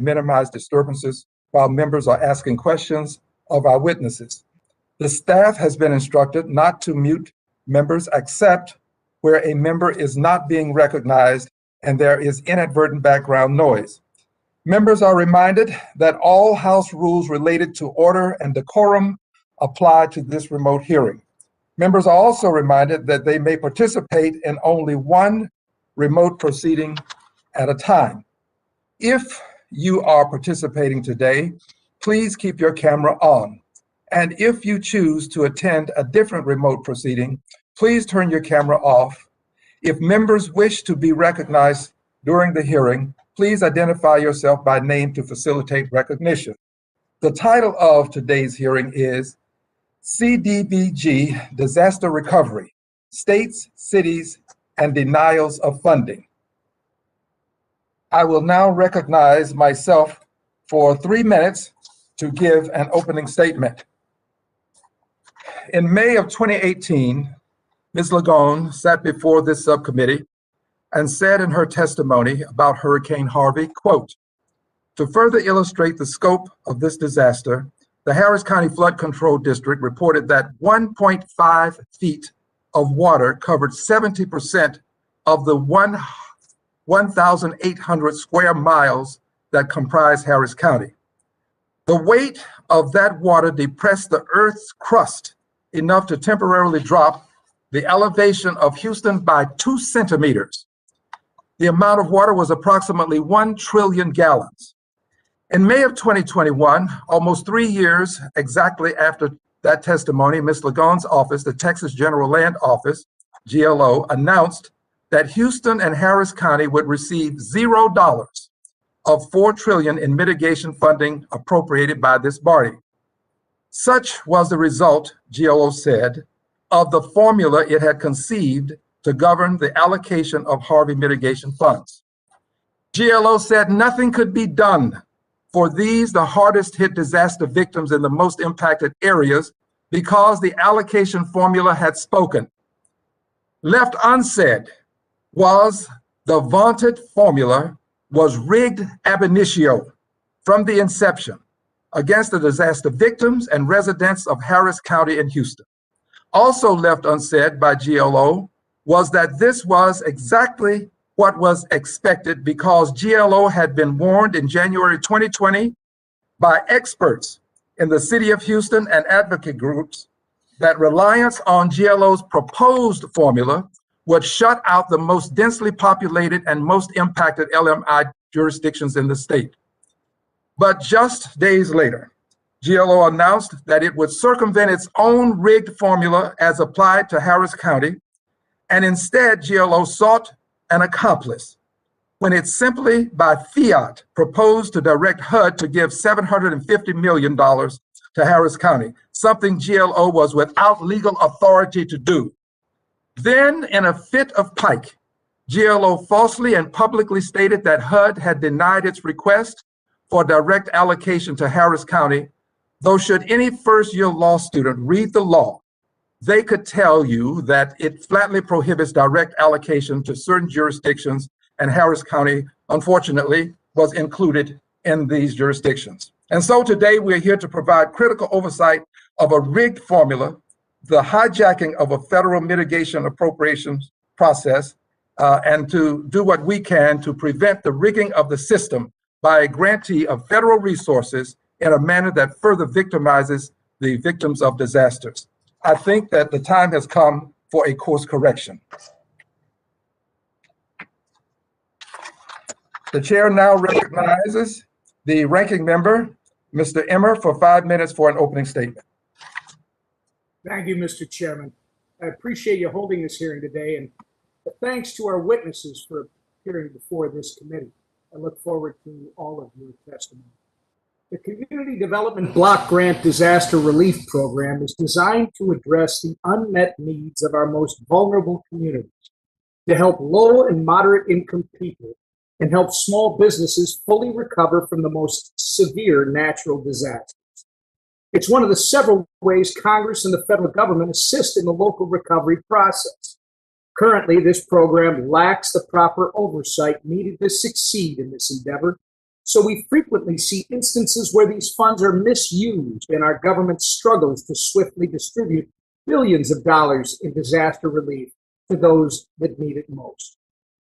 minimize disturbances while members are asking questions of our witnesses. The staff has been instructed not to mute members except where a member is not being recognized and there is inadvertent background noise. Members are reminded that all House rules related to order and decorum apply to this remote hearing. Members are also reminded that they may participate in only one remote proceeding at a time. If you are participating today, please keep your camera on. And if you choose to attend a different remote proceeding, please turn your camera off. If members wish to be recognized during the hearing, please identify yourself by name to facilitate recognition. The title of today's hearing is CDBG Disaster Recovery, States, Cities, and Denials of Funding. I will now recognize myself for 3 minutes to give an opening statement. In May of 2018, Ms. Lagrone sat before this subcommittee and said in her testimony about Hurricane Harvey, quote, "To further illustrate the scope of this disaster, the Harris County Flood Control District reported that 1.5 feet of water covered 70% of the 1,800 square miles that comprise Harris County. The weight of that water depressed the Earth's crust enough to temporarily drop the elevation of Houston by 2 centimeters. The amount of water was approximately 1 trillion gallons. In May of 2021, almost 3 years exactly after that testimony, Ms. Lagrone's office, the Texas General Land Office, GLO, announced that Houston and Harris County would receive $0 of $4 trillion in mitigation funding appropriated by this body. Such was the result, GLO said, of the formula it had conceived to govern the allocation of Harvey mitigation funds. GLO said nothing could be done for these, the hardest hit disaster victims in the most impacted areas, because the allocation formula had spoken. Left unsaid was the vaunted formula was rigged ab initio from the inception against the disaster victims and residents of Harris County and Houston. Also left unsaid by GLO was that this was exactly what was expected, because GLO had been warned in January 2020 by experts in the city of Houston and advocate groups that reliance on GLO's proposed formula would shut out the most densely populated and most impacted LMI jurisdictions in the state. But just days later, GLO announced that it would circumvent its own rigged formula as applied to Harris County, and instead GLO sought an accomplice when it simply by fiat proposed to direct HUD to give $750 million to Harris County, something GLO was without legal authority to do. Then, in a fit of pique, GLO falsely and publicly stated that HUD had denied its request for direct allocation to Harris County, though should any first-year law student read the law, they could tell you that it flatly prohibits direct allocation to certain jurisdictions, and Harris County, unfortunately, was included in these jurisdictions. And so today we're here to provide critical oversight of a rigged formula, the hijacking of a federal mitigation appropriations process, and to do what we can to prevent the rigging of the system by a grantee of federal resources in a manner that further victimizes the victims of disasters. I think that the time has come for a course correction. The chair now recognizes the ranking member, Mr. Emmer, for 5 minutes for an opening statement. Thank you, Mr. Chairman. I appreciate you holding this hearing today, and thanks to our witnesses for appearing before this committee. I look forward to all of your testimony. The Community Development Block Grant Disaster Relief Program is designed to address the unmet needs of our most vulnerable communities, to help low and moderate income people, and help small businesses fully recover from the most severe natural disasters. It's one of the several ways Congress and the federal government assist in the local recovery process. Currently, this program lacks the proper oversight needed to succeed in this endeavor, So we frequently see instances where these funds are misused and our government struggles to swiftly distribute billions of dollars in disaster relief to those that need it most.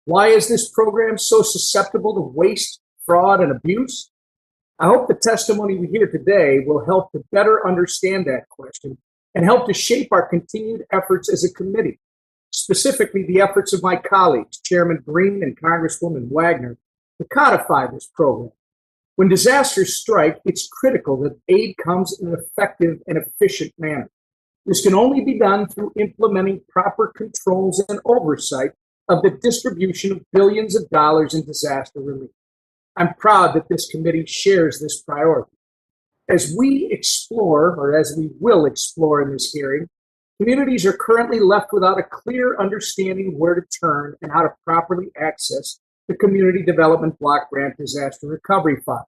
Why is this program so susceptible to waste, fraud, and abuse? I hope the testimony we hear today will help to better understand that question and help to shape our continued efforts as a committee, specifically the efforts of my colleagues, Chairman Green and Congresswoman Wagner, to codify this program. When disasters strike, it's critical that aid comes in an effective and efficient manner. This can only be done through implementing proper controls and oversight of the distribution of billions of dollars in disaster relief. I'm proud that this committee shares this priority. As we explore, or as we will explore in this hearing, communities are currently left without a clear understanding of where to turn and how to properly access the Community Development Block Grant Disaster Recovery Funds.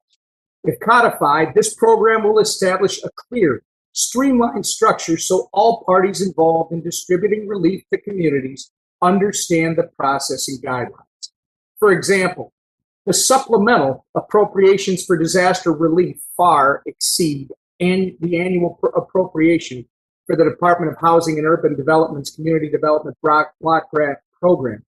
If codified, this program will establish a clear, streamlined structure so all parties involved in distributing relief to communities understand the process and guidelines. For example, the supplemental appropriations for disaster relief far exceed the annual appropriation for the Department of Housing and Urban Development's Community Development Block Grant Program.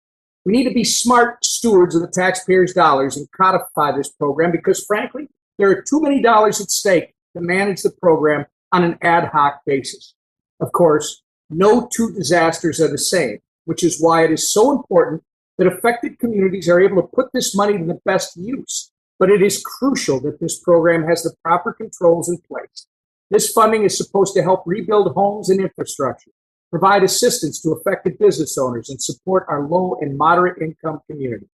We need to be smart stewards of the taxpayers' dollars and codify this program because, frankly, there are too many dollars at stake to manage the program on an ad hoc basis. Of course, no two disasters are the same, which is why it is so important that affected communities are able to put this money to the best use. But it is crucial that this program has the proper controls in place. This funding is supposed to help rebuild homes and infrastructure, provide assistance to affected business owners, and support our low and moderate income communities.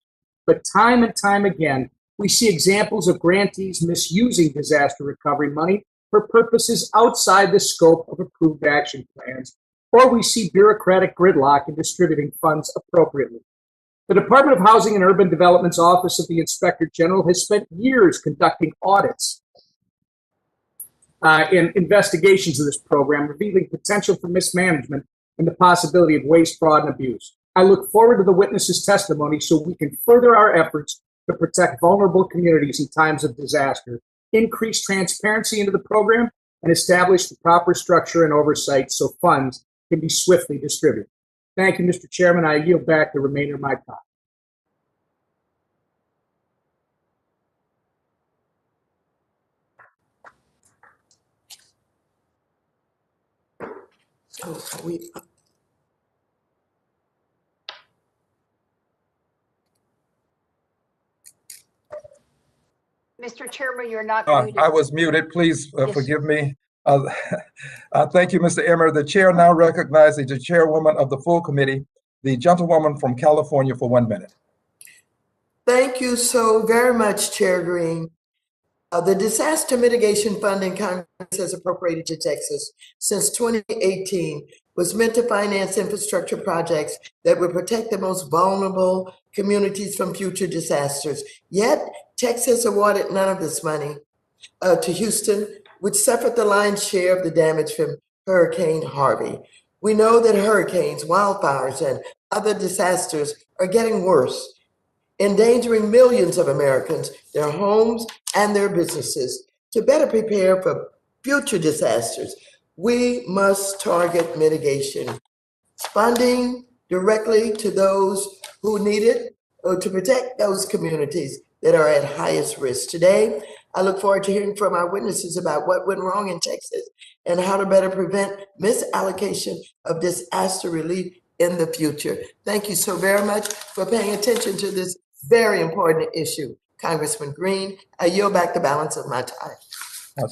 But time and time again, we see examples of grantees misusing disaster recovery money for purposes outside the scope of approved action plans, or we see bureaucratic gridlock in distributing funds appropriately. The Department of Housing and Urban Development's Office of the Inspector General has spent years conducting audits and investigations of this program, revealing potential for mismanagement and the possibility of waste, fraud, and abuse. I look forward to the witnesses' testimony so we can further our efforts to protect vulnerable communities in times of disaster, increase transparency into the program, and establish the proper structure and oversight so funds can be swiftly distributed. Thank you, Mr. Chairman. I yield back the remainder of my time. Mr. Chairman, you're not muted. I was muted. Please Yes. forgive me. Thank you, Mr. Emmer. The chair now recognizes the chairwoman of the full committee, the gentlewoman from California, for 1 minute. Thank you so very much, Chair Green. The Disaster Mitigation Funding Congress has appropriated to Texas since 2018 was meant to finance infrastructure projects that would protect the most vulnerable communities from future disasters. Yet, Texas awarded none of this money to Houston, which suffered the lion's share of the damage from Hurricane Harvey. We know that hurricanes, wildfires, and other disasters are getting worse, endangering millions of Americans, their homes, and their businesses. To better prepare for future disasters, we must target mitigation, funding directly to those who need it, or to protect those communities that are at highest risk. Today, I look forward to hearing from our witnesses about what went wrong in Texas and how to better prevent misallocation of disaster relief in the future. Thank you so very much for paying attention to this very important issue. Congressman Green, I yield back the balance of my time.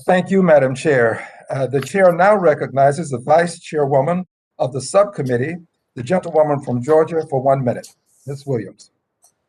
Thank you, Madam Chair. The chair now recognizes the vice chairwoman of the subcommittee, the gentlewoman from Georgia, for 1 minute. Ms. Williams.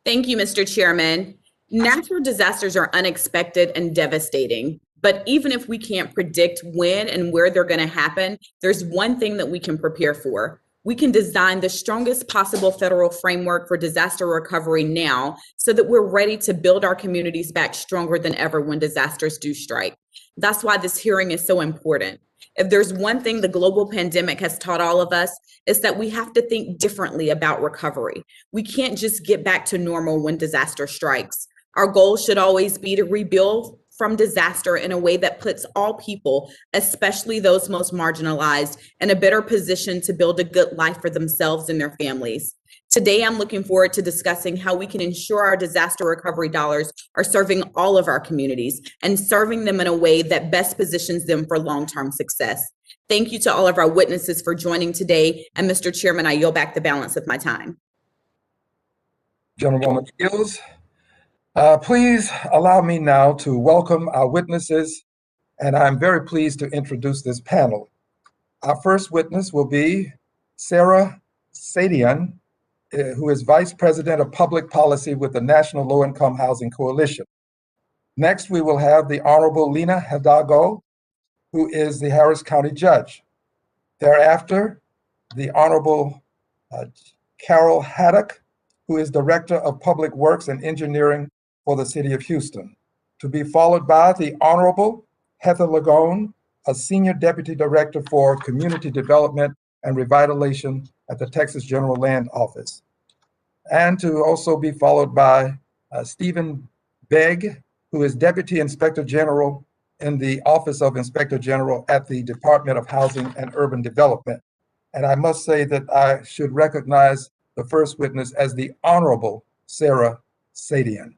Thank you, Mr. Chairman. Natural disasters are unexpected and devastating, but even if we can't predict when and where they're going to happen, there's one thing that we can prepare for. We can design the strongest possible federal framework for disaster recovery now so that we're ready to build our communities back stronger than ever when disasters do strike. That's why this hearing is so important. If there's one thing the global pandemic has taught all of us, it's that we have to think differently about recovery. We can't just get back to normal when disaster strikes. Our goal should always be to rebuild from disaster in a way that puts all people, especially those most marginalized, in a better position to build a good life for themselves and their families. Today, I'm looking forward to discussing how we can ensure our disaster recovery dollars are serving all of our communities and serving them in a way that best positions them for long-term success. Thank you to all of our witnesses for joining today. And Mr. Chairman, I yield back the balance of my time. Gentlewoman Fields. Please allow me now to welcome our witnesses, and I'm very pleased to introduce this panel. Our first witness will be Sarah Saadian, who is Vice President of Public Policy with the National Low Income Housing Coalition. Next, we will have the Honorable Lina Hidalgo, who is the Harris County Judge. Thereafter, the Honorable Carol Haddock, who is Director of Public Works and Engineering for the City of Houston, to be followed by the Honorable Heather Lagrone, a Senior Deputy Director for Community Development and Revitalization at the Texas General Land Office, and to also be followed by Stephen Begg, who is Deputy Inspector General in the Office of Inspector General at the Department of Housing and Urban Development. And I must say that I should recognize the first witness as the Honorable Sarah Saadian.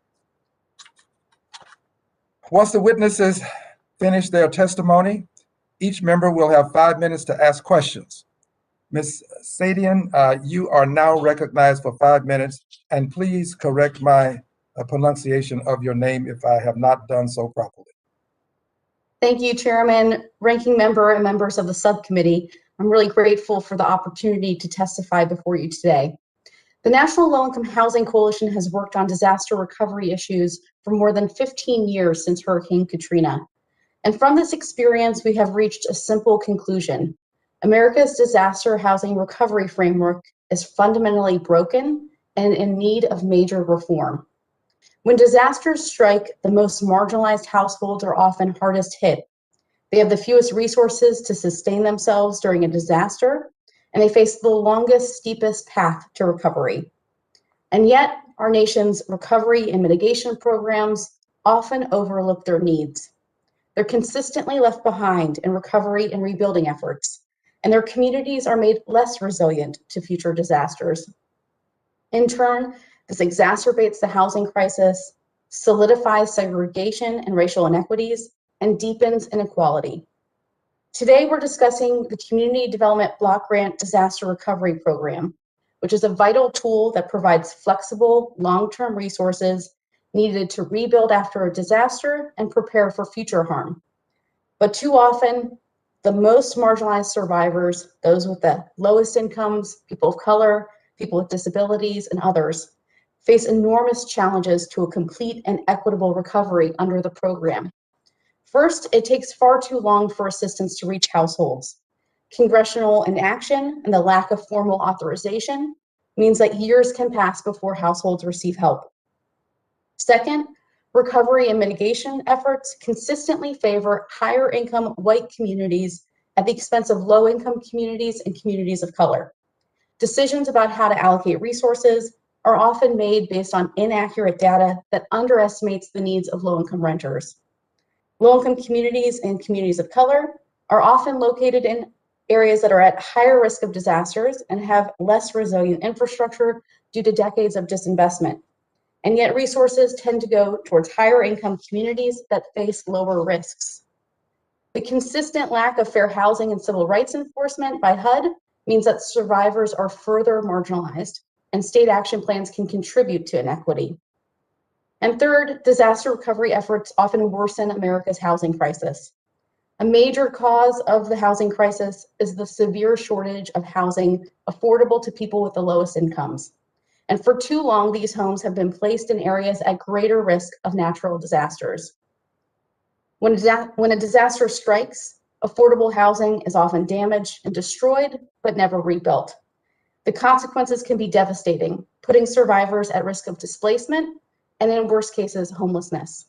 Once the witnesses finish their testimony, each member will have 5 minutes to ask questions. Ms. Saadian, you are now recognized for 5 minutes, and please correct my pronunciation of your name if I have not done so properly. Thank you, Chairman, Ranking Member, and members of the subcommittee. I'm really grateful for the opportunity to testify before you today. The National Low Income Housing Coalition has worked on disaster recovery issues for more than 15 years since Hurricane Katrina. And from this experience, we have reached a simple conclusion. America's disaster housing recovery framework is fundamentally broken and in need of major reform. When disasters strike, the most marginalized households are often hardest hit. They have the fewest resources to sustain themselves during a disaster, and they face the longest, steepest path to recovery. And yet, our nation's recovery and mitigation programs often overlook their needs. They're consistently left behind in recovery and rebuilding efforts, and their communities are made less resilient to future disasters. In turn, this exacerbates the housing crisis, solidifies segregation and racial inequities, and deepens inequality. Today, we're discussing the Community Development Block Grant Disaster Recovery Program, which is a vital tool that provides flexible, long-term resources needed to rebuild after a disaster and prepare for future harm. But too often, the most marginalized survivors, those with the lowest incomes, people of color, people with disabilities, and others, face enormous challenges to a complete and equitable recovery under the program. First, it takes far too long for assistance to reach households. Congressional inaction and the lack of formal authorization means that years can pass before households receive help. Second, recovery and mitigation efforts consistently favor higher income white communities at the expense of low income communities and communities of color. Decisions about how to allocate resources are often made based on inaccurate data that underestimates the needs of low income renters. Low-income communities and communities of color are often located in areas that are at higher risk of disasters and have less resilient infrastructure due to decades of disinvestment. And yet resources tend to go towards higher income communities that face lower risks. The consistent lack of fair housing and civil rights enforcement by HUD means that survivors are further marginalized, and state action plans can contribute to inequity. And third, disaster recovery efforts often worsen America's housing crisis. A major cause of the housing crisis is the severe shortage of housing affordable to people with the lowest incomes. And for too long, these homes have been placed in areas at greater risk of natural disasters. When a disaster strikes, affordable housing is often damaged and destroyed, but never rebuilt. The consequences can be devastating, putting survivors at risk of displacement and in worst cases, homelessness.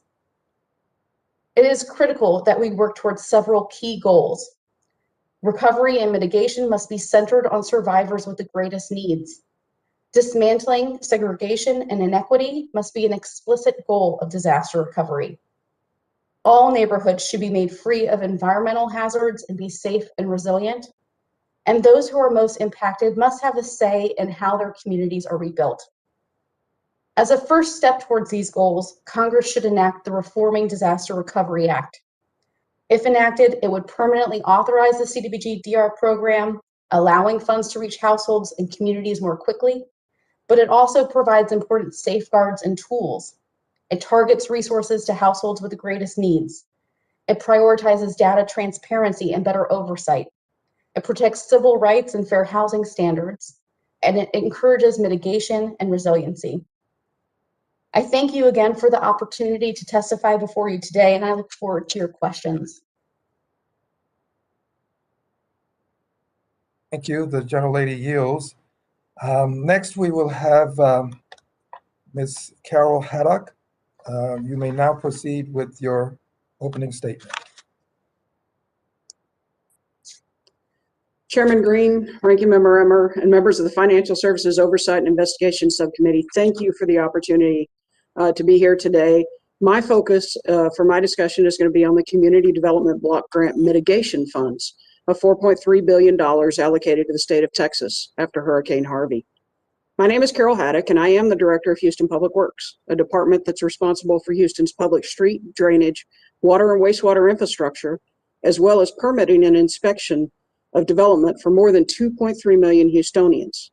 It is critical that we work towards several key goals. Recovery and mitigation must be centered on survivors with the greatest needs. Dismantling segregation and inequity must be an explicit goal of disaster recovery. All neighborhoods should be made free of environmental hazards and be safe and resilient. And those who are most impacted must have a say in how their communities are rebuilt. As a first step towards these goals, Congress should enact the Reforming Disaster Recovery Act. If enacted, it would permanently authorize the CDBG DR program, allowing funds to reach households and communities more quickly, but it also provides important safeguards and tools. It targets resources to households with the greatest needs. It prioritizes data transparency and better oversight. It protects civil rights and fair housing standards, and it encourages mitigation and resiliency. I thank you again for the opportunity to testify before you today, and I look forward to your questions. Thank you. The gentlelady yields. Next, we will have Ms. Carol Haddock. You may now proceed with your opening statement. Chairman Green, Ranking Member Emmer, and members of the Financial Services Oversight and Investigation Subcommittee, thank you for the opportunity to be here today. My focus for my discussion is going to be on the Community Development Block Grant Mitigation Funds of $4.3 billion allocated to the state of Texas after Hurricane Harvey. My name is Carol Haddock, and I am the Director of Houston Public Works, a department that's responsible for Houston's public street, drainage, water and wastewater infrastructure, as well as permitting and inspection of development for more than 2.3 million Houstonians.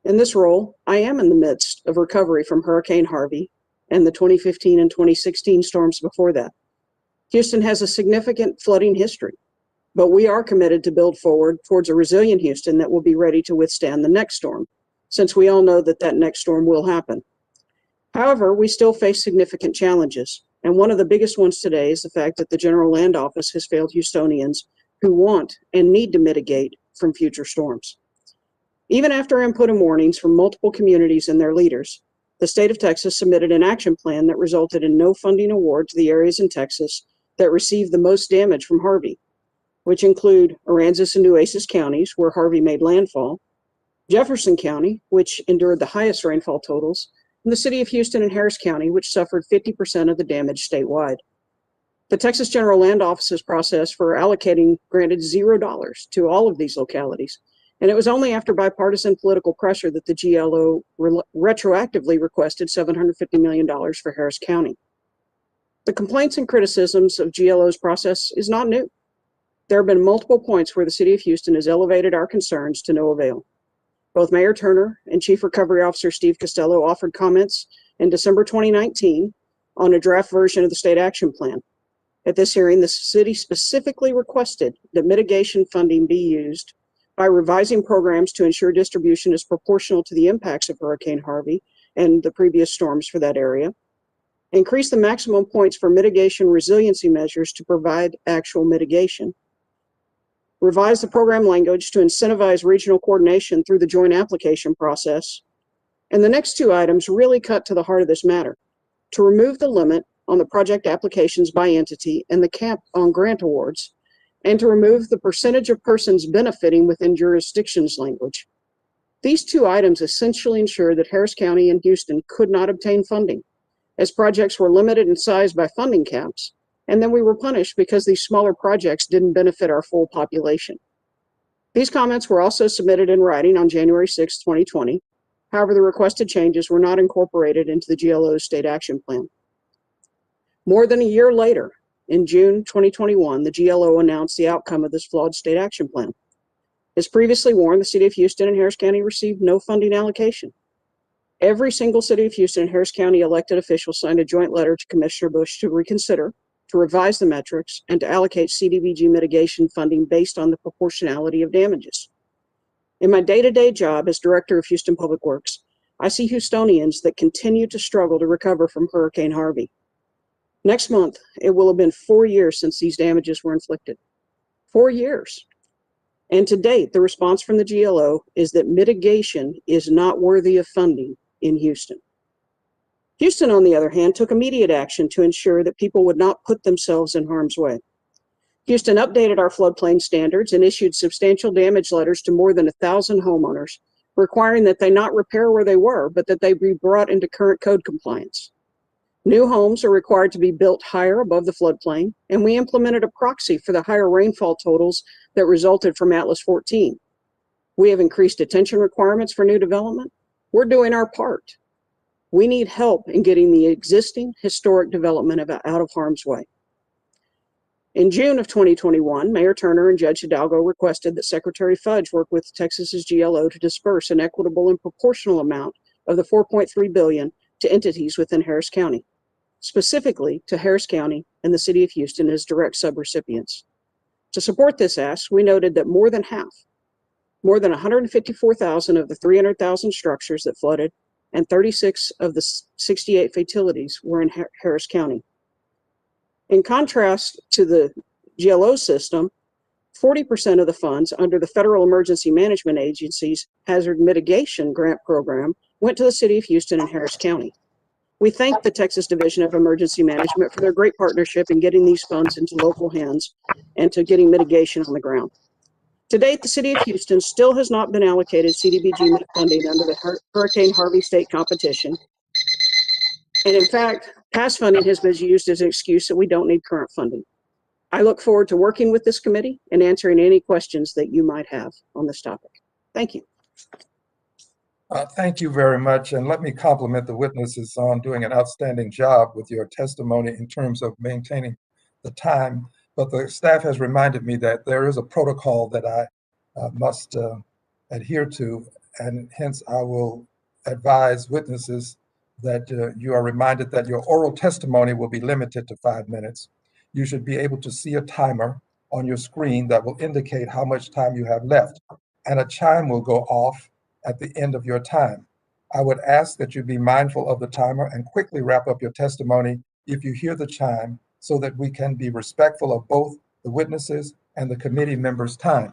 In this role, I am in the midst of recovery from Hurricane Harvey and the 2015 and 2016 storms before that. Houston has a significant flooding history, but we are committed to build forward towards a resilient Houston that will be ready to withstand the next storm, since we all know that that next storm will happen. However, we still face significant challenges, and one of the biggest ones today is the fact that the General Land Office has failed Houstonians who want and need to mitigate from future storms. Even after input and warnings from multiple communities and their leaders, the state of Texas submitted an action plan that resulted in no funding award to the areas in Texas that received the most damage from Harvey, which include Aransas and Nueces counties, where Harvey made landfall, Jefferson County, which endured the highest rainfall totals, and the city of Houston and Harris County, which suffered 50% of the damage statewide. The Texas General Land Office's process for allocating granted $0 to all of these localities, and it was only after bipartisan political pressure that the GLO retroactively requested $750 million for Harris County. The complaints and criticisms of GLO's process is not new. There have been multiple points where the city of Houston has elevated our concerns to no avail. Both Mayor Turner and Chief Recovery Officer Steve Costello offered comments in December 2019 on a draft version of the state action plan. At this hearing, the city specifically requested that mitigation funding be used by revising programs to ensure distribution is proportional to the impacts of Hurricane Harvey and the previous storms for that area, increase the maximum points for mitigation resiliency measures to provide actual mitigation, revise the program language to incentivize regional coordination through the joint application process, and the next two items really cut to the heart of this matter: to remove the limit on the project applications by entity and the cap on grant awards, and to remove the percentage of persons benefiting within jurisdictions language. These two items essentially ensure that Harris County and Houston could not obtain funding, as projects were limited in size by funding caps, and then we were punished because these smaller projects didn't benefit our full population. These comments were also submitted in writing on January 6, 2020. However, the requested changes were not incorporated into the GLO's state action plan. More than a year later, in June 2021, the GLO announced the outcome of this flawed state action plan. As previously warned, the city of Houston and Harris County received no funding allocation. Every single city of Houston and Harris County elected official signed a joint letter to Commissioner Bush to reconsider, to revise the metrics, and to allocate CDBG mitigation funding based on the proportionality of damages. In my day-to-day job as Director of Houston Public Works, I see Houstonians that continue to struggle to recover from Hurricane Harvey. Next month, it will have been 4 years since these damages were inflicted. 4 years. And to date, the response from the GLO is that mitigation is not worthy of funding in Houston. Houston, on the other hand, took immediate action to ensure that people would not put themselves in harm's way. Houston updated our floodplain standards and issued substantial damage letters to more than 1,000 homeowners, requiring that they not repair where they were, but that they be brought into current code compliance. New homes are required to be built higher above the floodplain, and we implemented a proxy for the higher rainfall totals that resulted from Atlas 14. We have increased detention requirements for new development. We're doing our part. We need help in getting the existing historic development out of harm's way. In June of 2021, Mayor Turner and Judge Hidalgo requested that Secretary Fudge work with Texas's GLO to disperse an equitable and proportional amount of the $4.3 billion to entities within Harris County, specifically to Harris County and the City of Houston as direct subrecipients. To support this ask, we noted that more than 154,000 of the 300,000 structures that flooded and 36 of the 68 fatalities were in Harris County. In contrast to the GLO system, 40% of the funds under the Federal Emergency Management Agency's Hazard Mitigation Grant Program went to the City of Houston and Harris County. We thank the Texas Division of Emergency Management for their great partnership in getting these funds into local hands and to getting mitigation on the ground. To date, the City of Houston still has not been allocated CDBG funding under the Hurricane Harvey state competition. And in fact, past funding has been used as an excuse that we don't need current funding. I look forward to working with this committee and answering any questions that you might have on this topic. Thank you. Thank you very much. And let me compliment the witnesses on doing an outstanding job with your testimony in terms of maintaining the time. But the staff has reminded me that there is a protocol that I must adhere to, and hence I will advise witnesses that you are reminded that your oral testimony will be limited to 5 minutes. You should be able to see a timer on your screen that will indicate how much time you have left, and a chime will go off at the end of your time. I would ask that you be mindful of the timer and quickly wrap up your testimony if you hear the chime, so that we can be respectful of both the witnesses and the committee members' time.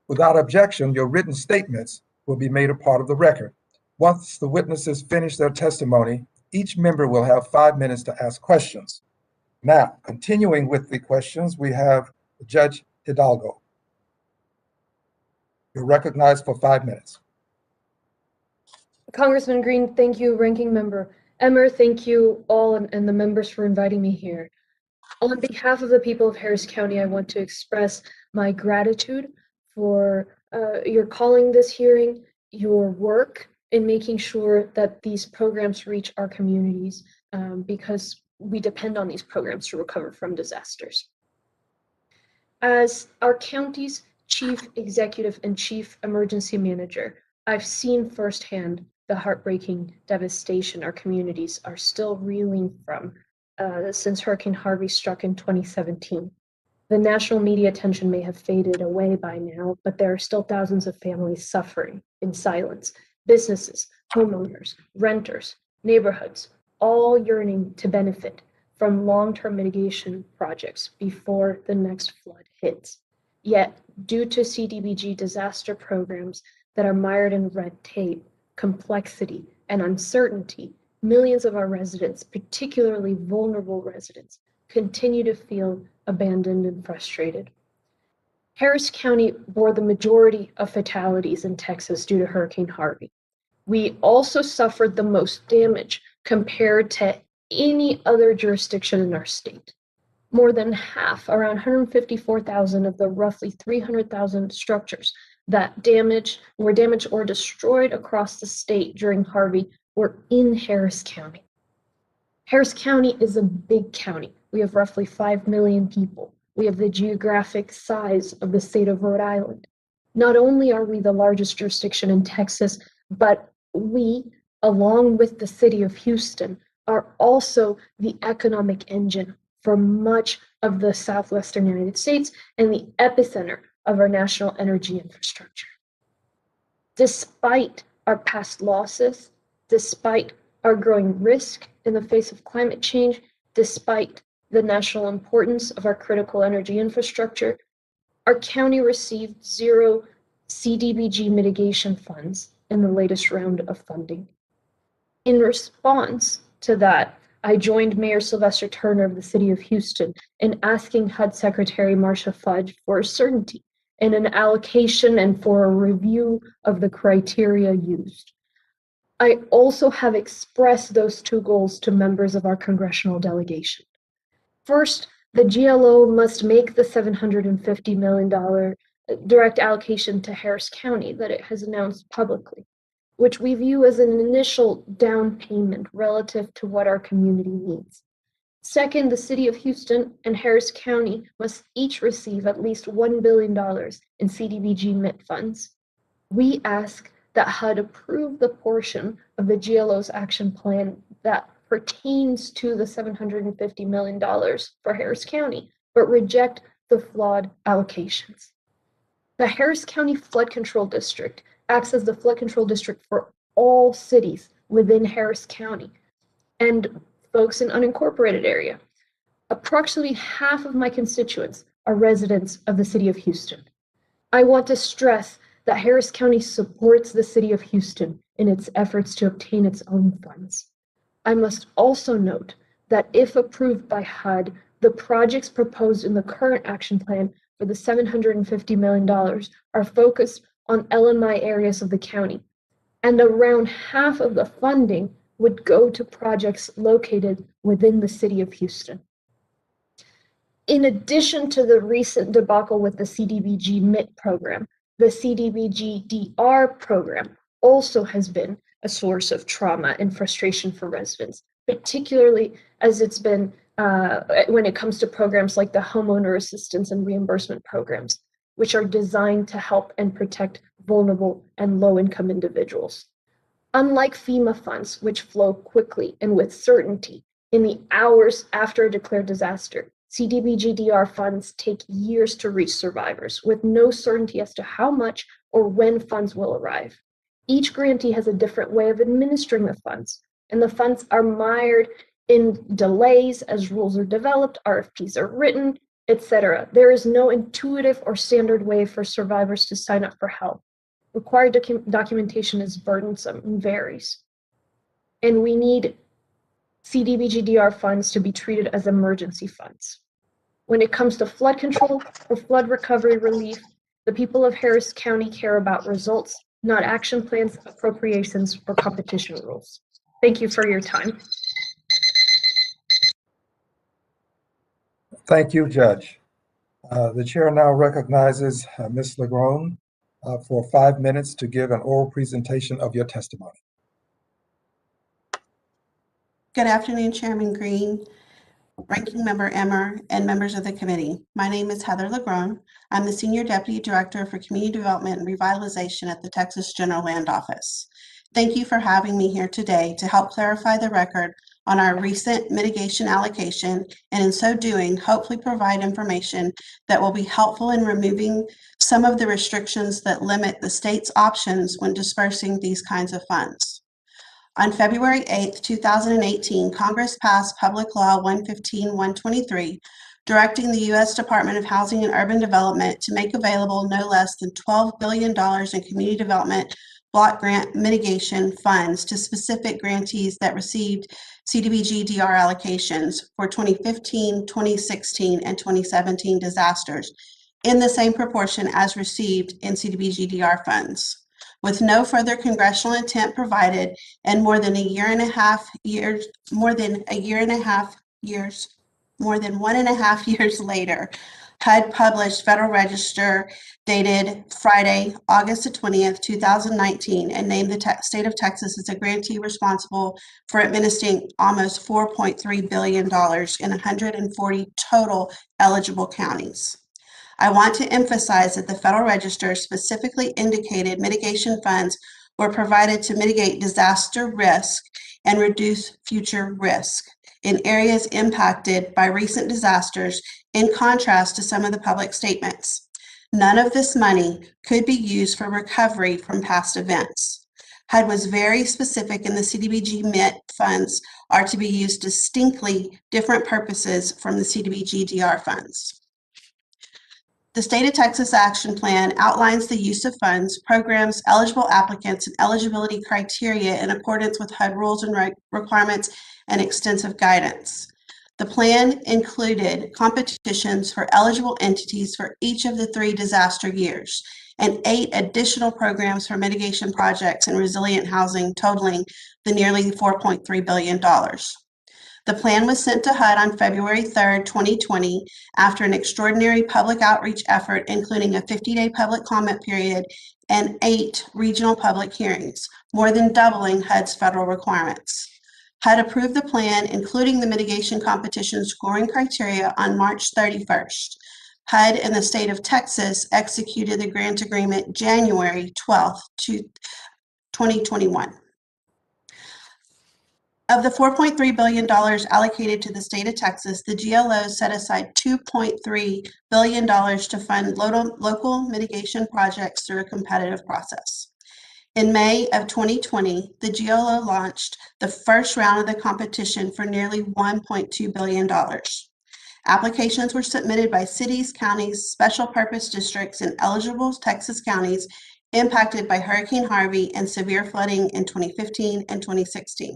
Without objection, your written statements will be made a part of the record. Once the witnesses finish their testimony, each member will have 5 minutes to ask questions. Now, continuing with the questions, we have Judge Hidalgo. You're recognized for 5 minutes. Congressman Green, thank you. Ranking Member Emmer, thank you all and the members for inviting me here. On behalf of the people of Harris County, I want to express my gratitude for your calling this hearing, your work in making sure that these programs reach our communities, because we depend on these programs to recover from disasters. As our county's chief executive and chief emergency manager, I've seen firsthand the heartbreaking devastation our communities are still reeling from since Hurricane Harvey struck in 2017. The national media attention may have faded away by now, but there are still thousands of families suffering in silence. Businesses, homeowners, renters, neighborhoods, all yearning to benefit from long-term mitigation projects before the next flood hits. Yet, due to CDBG disaster programs that are mired in red tape, complexity, and uncertainty, millions of our residents, particularly vulnerable residents, continue to feel abandoned and frustrated. Harris County bore the majority of fatalities in Texas due to Hurricane Harvey. We also suffered the most damage compared to any other jurisdiction in our state. More than half, around 154,000 of the roughly 300,000 structures that were damaged or destroyed across the state during Harvey were in Harris County. Harris County is a big county. We have roughly 5 million people. We have the geographic size of the state of Rhode Island. Not only are we the largest jurisdiction in Texas, but we, along with the city of Houston, are also the economic engine for much of the southwestern United States and the epicenter of our national energy infrastructure. Despite our past losses, despite our growing risk in the face of climate change, despite the national importance of our critical energy infrastructure, our county received 0 CDBG mitigation funds in the latest round of funding. In response to that, I joined Mayor Sylvester Turner of the City of Houston in asking HUD Secretary Marcia Fudge for certainty in an allocation and for a review of the criteria used. I also have expressed those two goals to members of our congressional delegation. First, the GLO must make the $750 million direct allocation to Harris County that it has announced publicly, which we view as an initial down payment relative to what our community needs. Second, the City of Houston and Harris County must each receive at least $1 billion in CDBG MIT funds. We ask that HUD approve the portion of the GLO's action plan that pertains to the $750 million for Harris County, but reject the flawed allocations. The Harris County Flood Control District acts as the flood control district for all cities within Harris County and folks in unincorporated area. Approximately half of my constituents are residents of the City of Houston. I want to stress that Harris County supports the City of Houston in its efforts to obtain its own funds. I must also note that if approved by HUD, the projects proposed in the current action plan for the $750 million are focused on LMI areas of the county, and around half of the funding would go to projects located within the City of Houston. In addition to the recent debacle with the CDBG MIT program, the CDBG DR program also has been a source of trauma and frustration for residents, particularly as it's been when it comes to programs like the homeowner assistance and reimbursement programs, which are designed to help and protect vulnerable and low-income individuals. Unlike FEMA funds, which flow quickly and with certainty in the hours after a declared disaster, CDBG DR funds take years to reach survivors with no certainty as to how much or when funds will arrive. Each grantee has a different way of administering the funds, and the funds are mired in delays as rules are developed, RFPs are written, etc. There is no intuitive or standard way for survivors to sign up for help. Required documentation is burdensome and varies. And we need CDBG DR funds to be treated as emergency funds. When it comes to flood control or flood recovery relief, the people of Harris County care about results, not action plans, appropriations, or competition rules. Thank you for your time. Thank you, Judge. The chair now recognizes Ms. Lagrone for 5 minutes to give an oral presentation of your testimony. Good afternoon, Chairman Green, Ranking Member Emmer, and members of the committee. My name is Heather Lagrone. I'm the Senior Deputy Director for Community Development and Revitalization at the Texas General Land Office. Thank you for having me here today to help clarify the record on our recent mitigation allocation, and in so doing, hopefully provide information that will be helpful in removing some of the restrictions that limit the state's options when dispersing these kinds of funds. On February 8, 2018, Congress passed Public Law 115-123, directing the U.S. Department of Housing and Urban Development to make available no less than $12 billion in community development block grant mitigation funds to specific grantees that received CDBG DR allocations for 2015, 2016, and 2017 disasters in the same proportion as received in CDBG DR funds. With no further congressional intent provided and more than 1.5 years later, HUD published Federal Register dated Friday, August 20th, 2019, and named the state of Texas as a grantee responsible for administering almost $4.3 billion in 140 total eligible counties. I want to emphasize that the Federal Register specifically indicated mitigation funds were provided to mitigate disaster risk and reduce future risk in areas impacted by recent disasters, in contrast to some of the public statements. None of this money could be used for recovery from past events. HUD was very specific in the CDBG MIT funds are to be used distinctly different purposes from the CDBG DR funds. The State of Texas Action Plan outlines the use of funds, programs, eligible applicants, and eligibility criteria in accordance with HUD rules and requirements and extensive guidance. The plan included competitions for eligible entities for each of the 3 disaster years and 8 additional programs for mitigation projects and resilient housing totaling the nearly $4.3 billion. The plan was sent to HUD on February 3rd, 2020, after an extraordinary public outreach effort, including a 50-day public comment period and 8 regional public hearings, more than doubling HUD's federal requirements. HUD approved the plan, including the mitigation competition scoring criteria, on March 31st. HUD and the state of Texas executed the grant agreement January 12th, 2021. Of the $4.3 billion allocated to the state of Texas, the GLO set aside $2.3 billion to fund local mitigation projects through a competitive process. In May of 2020, the GLO launched the first round of the competition for nearly $1.2 billion. Applications were submitted by cities, counties, special purpose districts, and eligible Texas counties impacted by Hurricane Harvey and severe flooding in 2015 and 2016.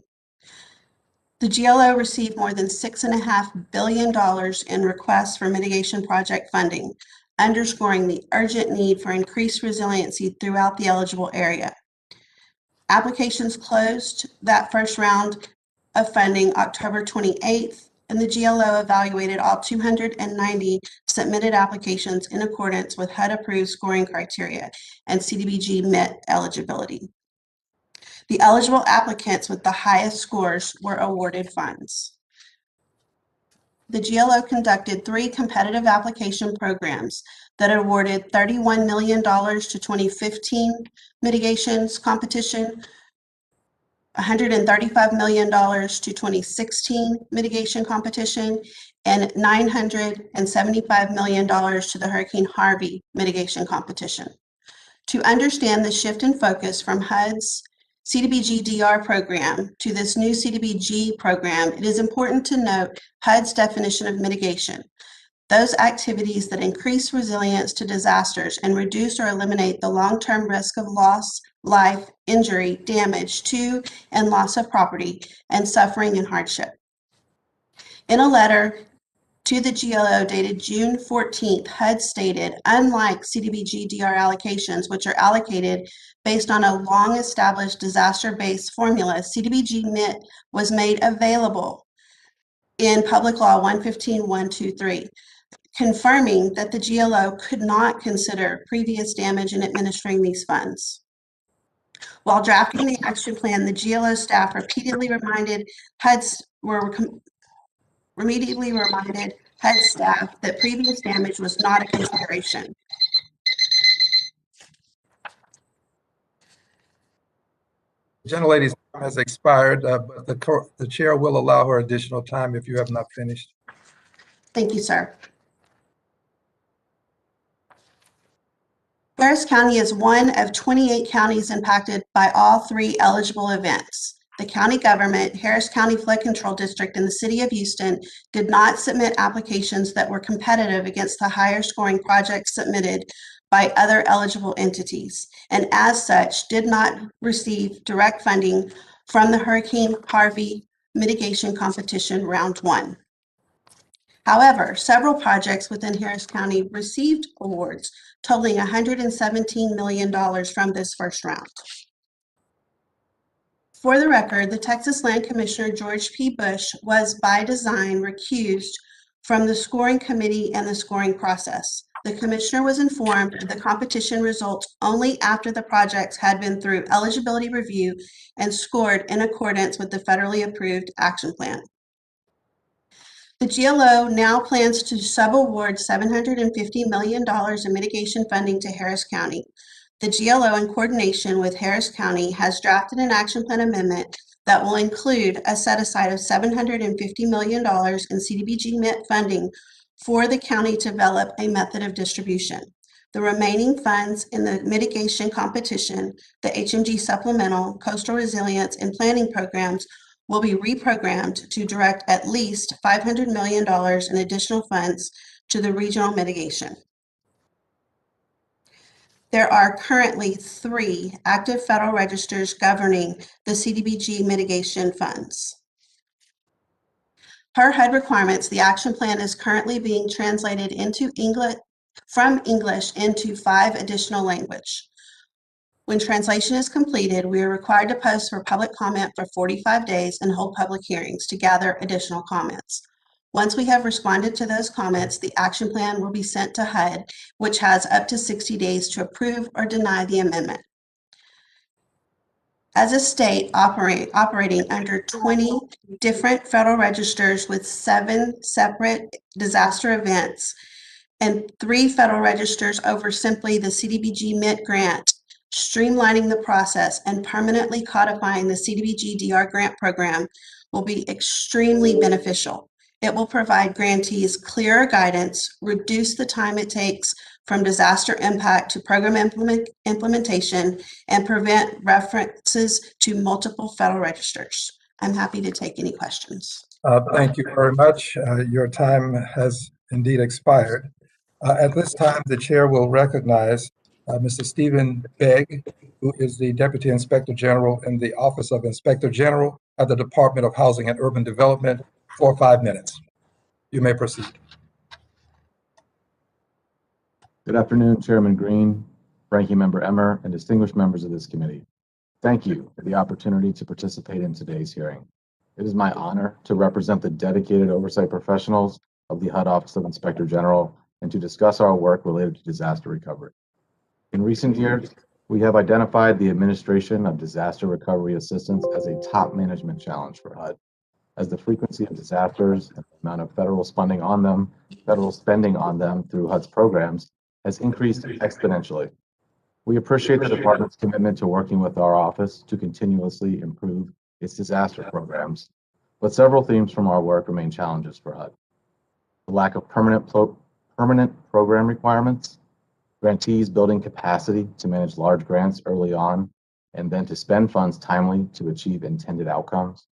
The GLO received more than $6.5 billion in requests for mitigation project funding, underscoring the urgent need for increased resiliency throughout the eligible area. Applications closed that first round of funding October 28th, and the GLO evaluated all 290 submitted applications in accordance with HUD-approved scoring criteria, and CDBG met eligibility. The eligible applicants with the highest scores were awarded funds. The GLO conducted 3 competitive application programs that awarded $31 million to 2015 mitigations competition, $135 million to 2016 mitigation competition, and $975 million to the Hurricane Harvey mitigation competition. To understand the shift in focus from HUD's CDBG DR program to this new CDBG program, it is important to note HUD's definition of mitigation: those activities that increase resilience to disasters and reduce or eliminate the long-term risk of loss, life, injury, damage to, and loss of property, and suffering and hardship. In a letter to the GLO dated June 14th, HUD stated, unlike CDBG DR allocations, which are allocated based on a long-established disaster-based formula, CDBG MIT was made available in Public Law 115.123, confirming that the GLO could not consider previous damage in administering these funds. While drafting the action plan, the GLO staff repeatedly reminded HUD staff that previous damage was not a consideration. Gentlelady's time has expired, but the chair will allow her additional time if you have not finished. Thank you, sir. Harris County is one of 28 counties impacted by all 3 eligible events. The county government, Harris County Flood Control District, and the City of Houston did not submit applications that were competitive against the higher scoring projects submitted by other eligible entities, and as such did not receive direct funding from the Hurricane Harvey mitigation competition round 1. However, several projects within Harris County received awards totaling $117 million from this first round. For the record, the Texas Land Commissioner George P. Bush was by design recused from the scoring committee and the scoring process. The commissioner was informed of the competition results only after the projects had been through eligibility review and scored in accordance with the federally approved action plan. The GLO now plans to subaward $750 million in mitigation funding to Harris County. The GLO, in coordination with Harris County, has drafted an action plan amendment that will include a set aside of $750 million in CDBG MIT funding for the county to develop a method of distribution. The remaining funds in the mitigation competition, the HMG supplemental, coastal resilience, and planning programs will be reprogrammed to direct at least $500 million in additional funds to the regional mitigation. There are currently 3 active federal registers governing the CDBG mitigation funds. Per HUD requirements, the action plan is currently being translated from English into 5 additional languages. When translation is completed, we are required to post for public comment for 45 days and hold public hearings to gather additional comments. Once we have responded to those comments, the action plan will be sent to HUD, which has up to 60 days to approve or deny the amendment. As a state operating under 20 different federal registers with 7 separate disaster events and 3 federal registers over simply the CDBG MIT grant, streamlining the process and permanently codifying the CDBG DR grant program will be extremely beneficial. It will provide grantees clearer guidance, reduce the time it takes from disaster impact to program implementation, and prevent references to multiple federal registers. I'm happy to take any questions. Thank you very much. Your time has indeed expired. At this time, the chair will recognize Mr. Stephen Begg, who is the Deputy Inspector General in the Office of Inspector General at the Department of Housing and Urban Development, for 5 minutes. You may proceed. Good afternoon, Chairman Green, Ranking Member Emmer, and distinguished members of this committee. Thank you for the opportunity to participate in today's hearing. It is my honor to represent the dedicated oversight professionals of the HUD Office of Inspector General and to discuss our work related to disaster recovery. In recent years, we have identified the administration of disaster recovery assistance as a top management challenge for HUD, as the frequency of disasters and the amount of federal spending on them through HUD's programs has increased exponentially. We appreciate the department's commitment to working with our office to continuously improve its disaster programs, but several themes from our work remain challenges for HUD. The lack of permanent program requirements, grantees building capacity to manage large grants early on, and then to spend funds timely to achieve intended outcomes,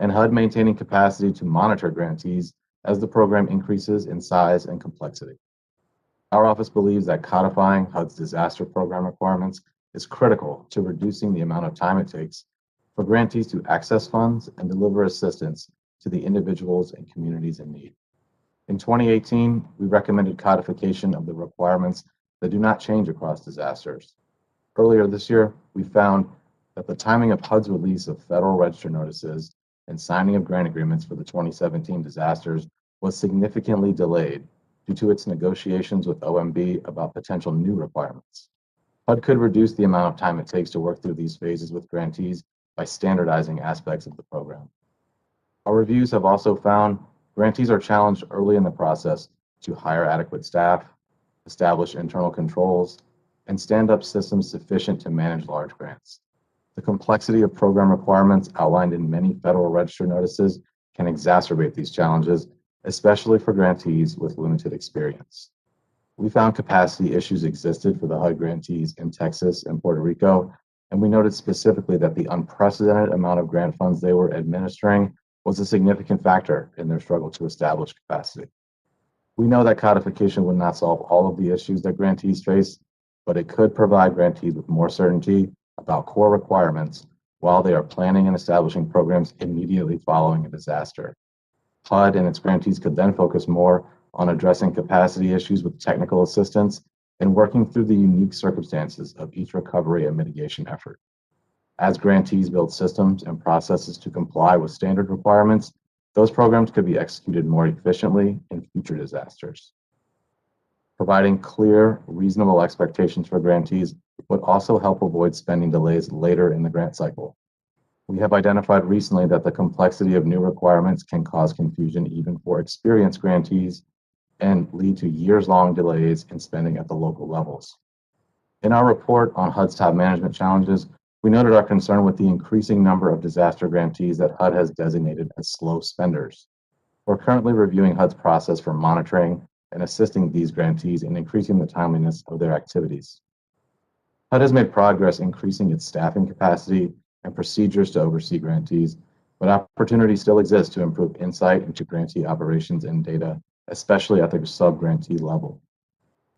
and HUD maintaining capacity to monitor grantees as the program increases in size and complexity. Our office believes that codifying HUD's disaster program requirements is critical to reducing the amount of time it takes for grantees to access funds and deliver assistance to the individuals and communities in need. In 2018, we recommended codification of the requirements that do not change across disasters. Earlier this year, we found that the timing of HUD's release of Federal Register notices and signing of grant agreements for the 2017 disasters was significantly delayed due to its negotiations with OMB about potential new requirements. HUD could reduce the amount of time it takes to work through these phases with grantees by standardizing aspects of the program. Our reviews have also found grantees are challenged early in the process to hire adequate staff, establish internal controls, and stand up systems sufficient to manage large grants. The complexity of program requirements outlined in many Federal Register notices can exacerbate these challenges, especially for grantees with limited experience. We found capacity issues existed for the HUD grantees in Texas and Puerto Rico, and we noted specifically that the unprecedented amount of grant funds they were administering was a significant factor in their struggle to establish capacity. We know that codification would not solve all of the issues that grantees face, but it could provide grantees with more certainty about core requirements while they are planning and establishing programs immediately following a disaster. HUD and its grantees could then focus more on addressing capacity issues with technical assistance and working through the unique circumstances of each recovery and mitigation effort. As grantees build systems and processes to comply with standard requirements, those programs could be executed more efficiently in future disasters. Providing clear, reasonable expectations for grantees would also help avoid spending delays later in the grant cycle. We have identified recently that the complexity of new requirements can cause confusion even for experienced grantees and lead to years-long delays in spending at the local levels. In our report on HUD's top management challenges, we noted our concern with the increasing number of disaster grantees that HUD has designated as slow spenders. We're currently reviewing HUD's process for monitoring and assisting these grantees in increasing the timeliness of their activities. HUD has made progress increasing its staffing capacity and procedures to oversee grantees, but opportunity still exists to improve insight into grantee operations and data, especially at the sub-grantee level.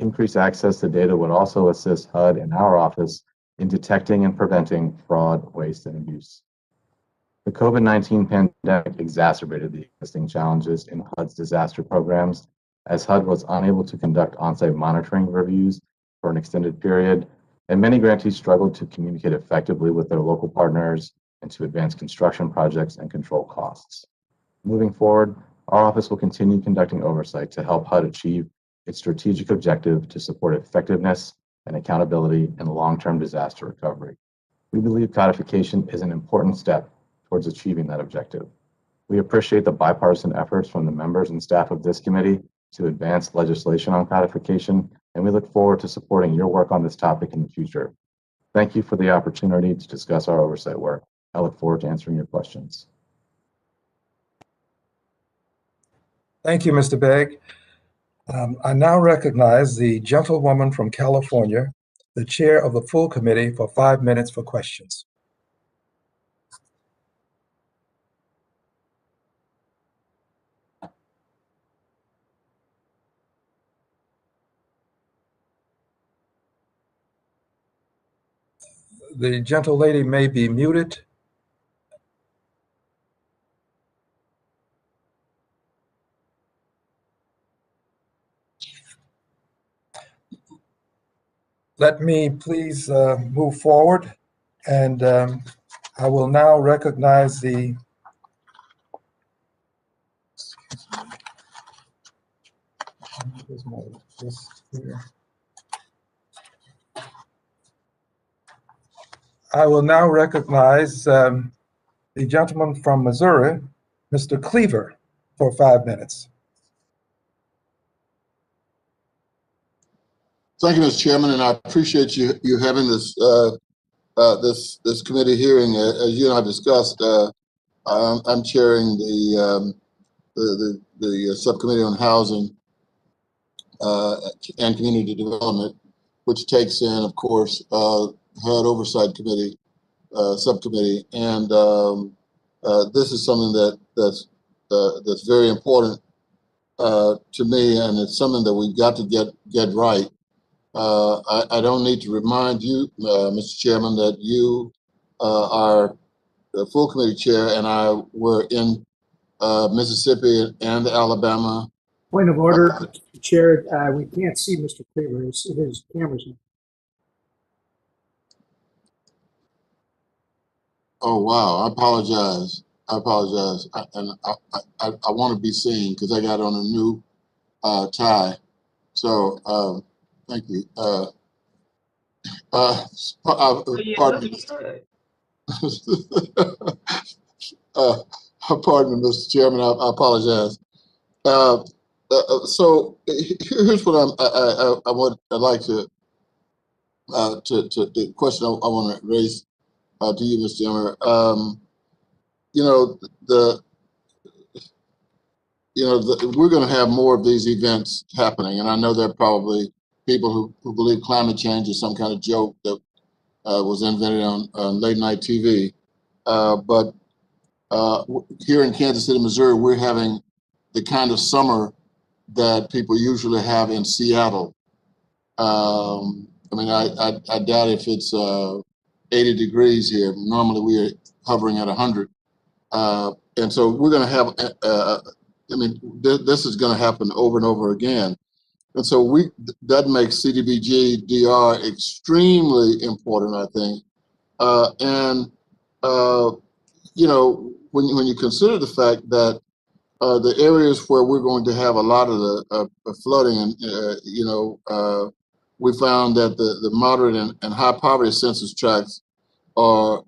Increased access to data would also assist HUD and our office in detecting and preventing fraud, waste, and abuse. The COVID-19 pandemic exacerbated the existing challenges in HUD's disaster programs, as HUD was unable to conduct on-site monitoring reviews for an extended period, and many grantees struggled to communicate effectively with their local partners and to advance construction projects and control costs. Moving forward, our office will continue conducting oversight to help HUD achieve its strategic objective to support effectiveness and accountability in long-term disaster recovery. We believe codification is an important step towards achieving that objective. We appreciate the bipartisan efforts from the members and staff of this committee to advance legislation on codification, and we look forward to supporting your work on this topic in the future. Thank you for the opportunity to discuss our oversight work. I look forward to answering your questions. Thank you, Mr. Begg. I now recognize the gentlewoman from California, the chair of the full committee, for 5 minutes for questions. The gentlelady may be muted. Let me please move forward, and I will now recognize the the gentleman from Missouri, Mr. Cleaver, for 5 minutes. Thank you, Mr. Chairman, and I appreciate you having this this committee hearing. As you and I discussed, I'm chairing the subcommittee on housing and community development, which takes in, of course, HUD Oversight Committee subcommittee, and this is something that's very important to me, and it's something that we've got to get right. I don't need to remind you, Mr. Chairman, that you are the full committee chair, and I were in Mississippi and Alabama. Point of order, Mr. Chair. We can't see Mr. Cleaver. His camera's on. Oh wow! I apologize. I want to be seen because I got on a new tie. So thank you. Pardon me. Pardon me, Mr. Chairman. I apologize. So here's what I'd like to the question I want to raise to you, Mr. Emmer. We're going to have more of these events happening, and I know there are probably people who believe climate change is some kind of joke that was invented on late night TV. But here in Kansas City, Missouri, we're having the kind of summer that people usually have in Seattle. I mean, I doubt if it's 80 degrees here. Normally we are hovering at 100. And so we're going to have, this is going to happen over and over again. And so that makes CDBG DR extremely important, I think. When you consider the fact that the areas where we're going to have a lot of the flooding, and we found that the moderate and high poverty census tracts are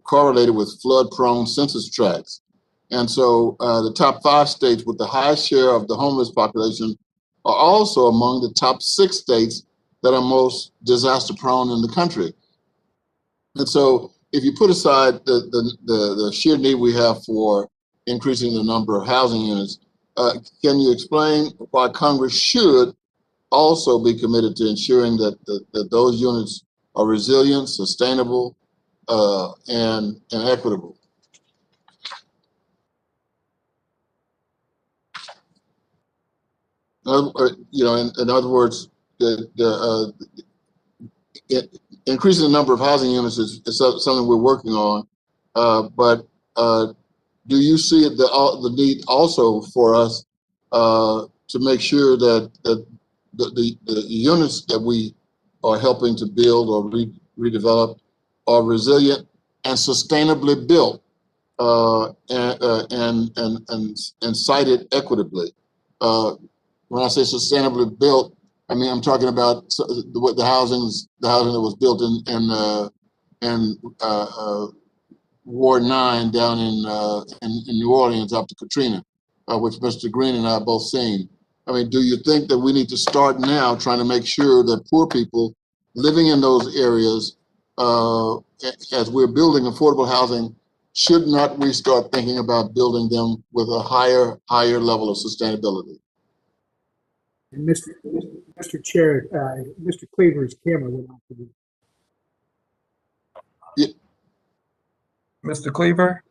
correlated with flood-prone census tracts. And so the top 5 states with the highest share of the homeless population are also among the top 6 states that are most disaster-prone in the country. And so if you put aside the sheer need we have for increasing the number of housing units, can you explain why Congress should also be committed to ensuring that those units are resilient, sustainable, and equitable? In other words, increasing the number of housing units is something we're working on, but do you see the need also for us to make sure that the units that we are helping to build or redevelop are resilient and sustainably built and sited equitably? When I say sustainably built, I mean I'm talking about the housing that was built in Ward 9 down in New Orleans after Katrina, which Mr. Green and I have both seen. I mean, do you think that we need to start now trying to make sure that poor people living in those areas, as we're building affordable housing, should not we start thinking about building them with a higher level of sustainability? And Mr. Chair, Mr. Cleaver's camera went off again. Yeah. Mr. Cleaver?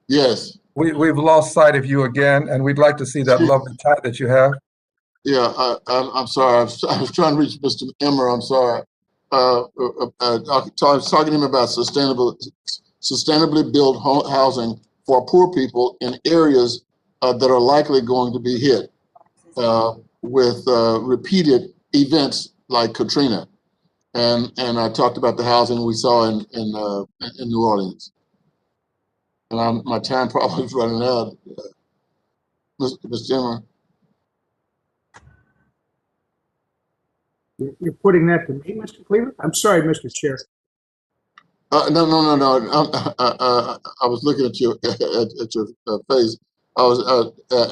Yes. We've lost sight of you again, and we'd like to see that lovely tie that you have. Yeah, I'm sorry. I was trying to reach Mr. Emmer. I'm sorry. I was talking to him about sustainably built housing for poor people in areas that are likely going to be hit with repeated events like Katrina. And I talked about the housing we saw in New Orleans. And my time probably is running out. Mr. Emmer. You're putting that to me, Mr. Cleaver? I'm sorry, Mr. Chair. No. I was looking at your face. I was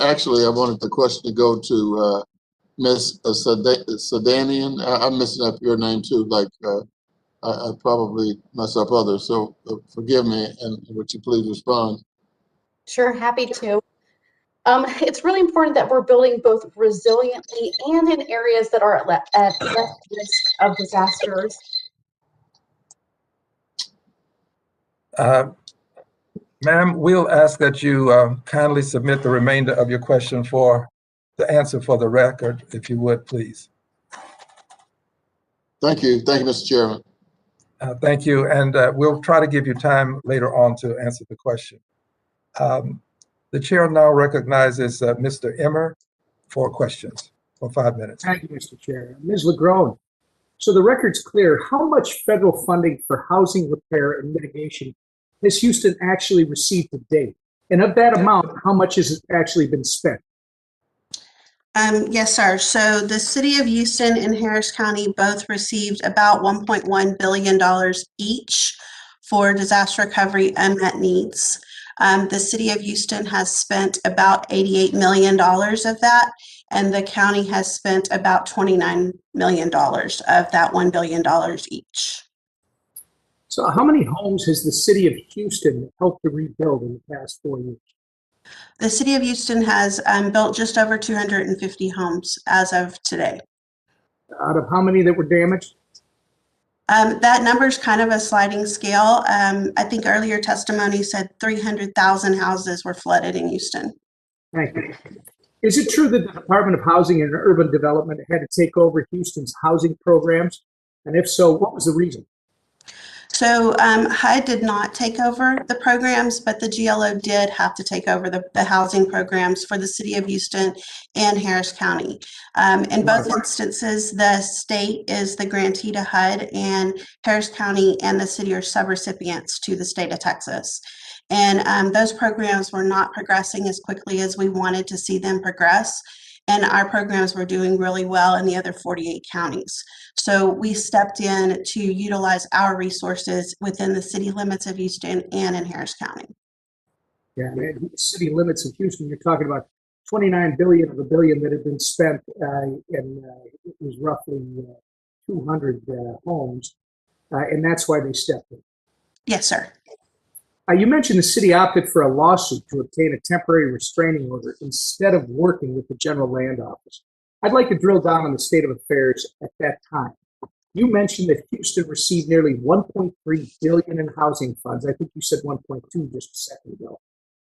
actually I wanted the question to go to Miss Saadian. I'm messing up your name too. Like I probably mess up others. So forgive me, and would you please respond? Sure, happy to. It's really important that we're building both resiliently and in areas that are at less risk of disasters. Ma'am, we'll ask that you kindly submit the remainder of your question for the answer for the record, if you would, please. Thank you, Mr. Chairman. Thank you, and we'll try to give you time later on to answer the question. The chair now recognizes Mr. Emmer for questions for 5 minutes. Thank you, Mr. Chair. Ms. Lagrone, so the record's clear. How much federal funding for housing repair and mitigation has Houston actually received to date? And of that amount, how much has actually been spent? Yes, sir. So the city of Houston and Harris County both received about $1.1 billion each for disaster recovery unmet needs. The city of Houston has spent about $88 million of that, and the county has spent about $29 million of that $1 billion each. So how many homes has the city of Houston helped to rebuild in the past 4 years? The city of Houston has built just over 250 homes as of today. Out of how many that were damaged? That number is kind of a sliding scale. I think earlier testimony said 300,000 houses were flooded in Houston. Thank you. Is it true that the Department of Housing and Urban Development had to take over Houston's housing programs? And if so, what was the reason? So HUD did not take over the programs, but the GLO did have to take over the housing programs for the city of Houston and Harris County. In both instances, the state is the grantee to HUD, and Harris County and the city are subrecipients to the state of Texas. And those programs were not progressing as quickly as we wanted to see them progress. And our programs were doing really well in the other 48 counties. So we stepped in to utilize our resources within the city limits of Houston and in Harris County. Yeah, and city limits of Houston, you're talking about 29 billion of a billion that had been spent, and it was roughly 200 homes, and that's why they stepped in. Yes, sir. You mentioned the city opted for a lawsuit to obtain a temporary restraining order instead of working with the General Land Office. I'd like to drill down on the state of affairs at that time. You mentioned that Houston received nearly 1.3 billion in housing funds. I think you said 1.2 just a second ago.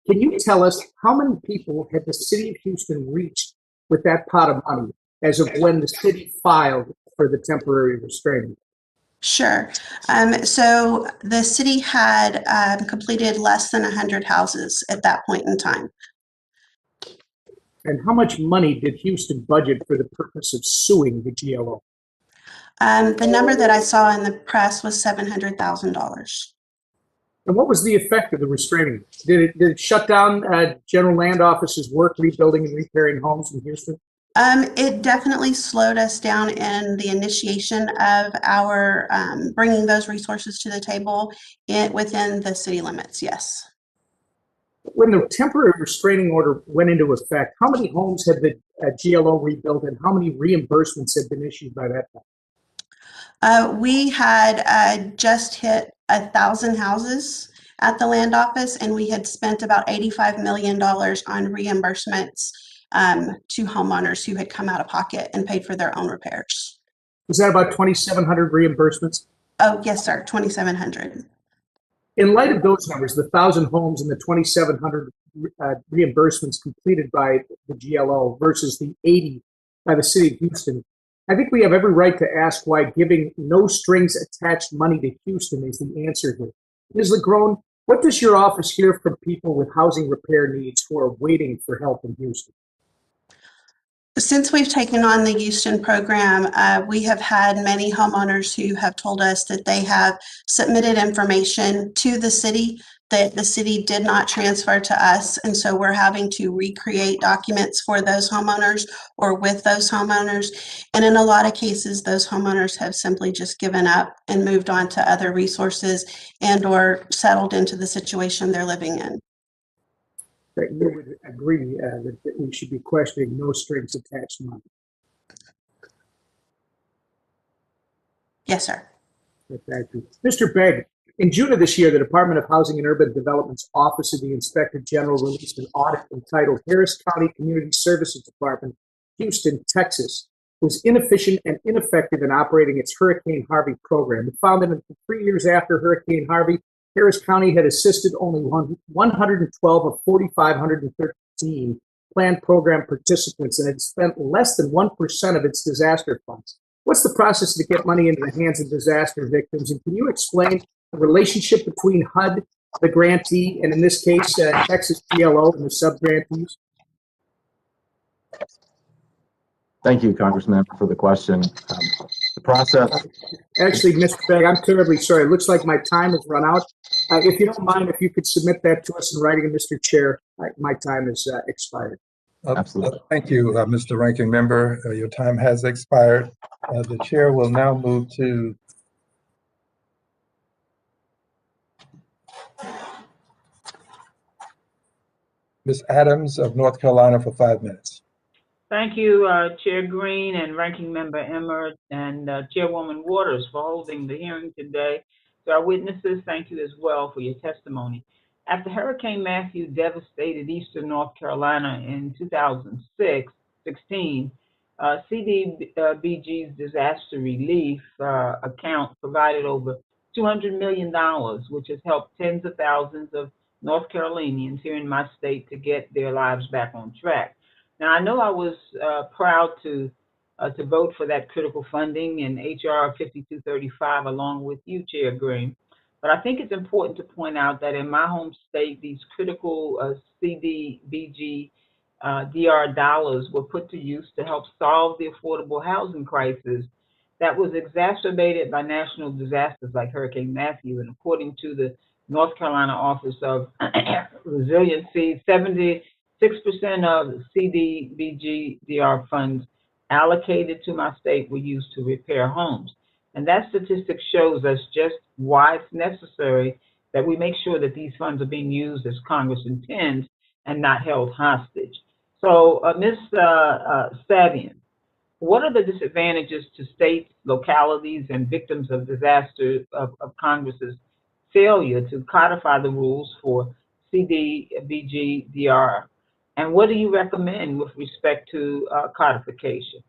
Can you tell us how many people had the city of Houston reached with that pot of money as of when the city filed for the temporary restraining? Sure. So the city had completed less than 100 houses at that point in time. And how much money did Houston budget for the purpose of suing the GLO? The number that I saw in the press was $700,000. And what was the effect of the restraining order? Did it shut down General Land Office's work rebuilding and repairing homes in Houston? It definitely slowed us down in the initiation of our bringing those resources to the table within the city limits, yes. When the temporary restraining order went into effect, how many homes had the GLO rebuilt and how many reimbursements had been issued by that time? We had just hit 1,000 houses at the land office, and we had spent about $85 million on reimbursements to homeowners who had come out of pocket and paid for their own repairs. Was that about 2,700 reimbursements? Oh, yes, sir, 2,700. In light of those numbers, the 1,000 homes and the 2,700 reimbursements completed by the GLO versus the 80 by the city of Houston, I think we have every right to ask why giving no strings attached money to Houston is the answer here. Ms. Lagrone, what does your office hear from people with housing repair needs who are waiting for help in Houston? Since we've taken on the Houston program, we have had many homeowners who have told us that they have submitted information to the city that the city did not transfer to us. And so we're having to recreate documents for those homeowners or with those homeowners. And in a lot of cases, those homeowners have simply just given up and moved on to other resources and or settled into the situation they're living in. That you would agree that we should be questioning no strings attached money. Yes, sir. Thank you. Mr. Begg, in June of this year, the Department of Housing and Urban Development's Office of the Inspector General released an audit entitled Harris County Community Services Department, Houston, Texas, was inefficient and ineffective in operating its Hurricane Harvey program. It found that in the 3 years after Hurricane Harvey, Harris County had assisted only 112 of 4,513 planned program participants and had spent less than 1% of its disaster funds. What's the process to get money into the hands of disaster victims? And can you explain the relationship between HUD, the grantee, and in this case, Texas GLO and the sub-grantees? Thank you, Congressman, for the question. The process. Actually, Mr. Begg, I'm terribly sorry. It looks like my time has run out. If you don't mind, if you could submit that to us in writing, Mr. Chair, my time has expired. Absolutely. Thank you, Mr. Ranking Member. Your time has expired. The chair will now move to Ms. Adams of North Carolina for 5 minutes. Thank you, Chair Green and Ranking Member Emmer and Chairwoman Waters for holding the hearing today. To our witnesses, thank you as well for your testimony. After Hurricane Matthew devastated eastern North Carolina in 2016, CDBG's disaster relief account provided over $200 million, which has helped tens of thousands of North Carolinians here in my state to get their lives back on track. Now, I know I was proud to vote for that critical funding in HR 5235 along with you, Chair Green. But I think it's important to point out that in my home state, these critical CDBG DR dollars were put to use to help solve the affordable housing crisis that was exacerbated by national disasters like Hurricane Matthew. And according to the North Carolina Office of Resiliency, 76% of CDBG DR funds allocated to my state were used to repair homes. And that statistic shows us just why it's necessary that we make sure that these funds are being used as Congress intends and not held hostage. So, Ms. Saadian, what are the disadvantages to states, localities, and victims of disaster of Congress's failure to codify the rules for CDBG DR? And what do you recommend with respect to codification?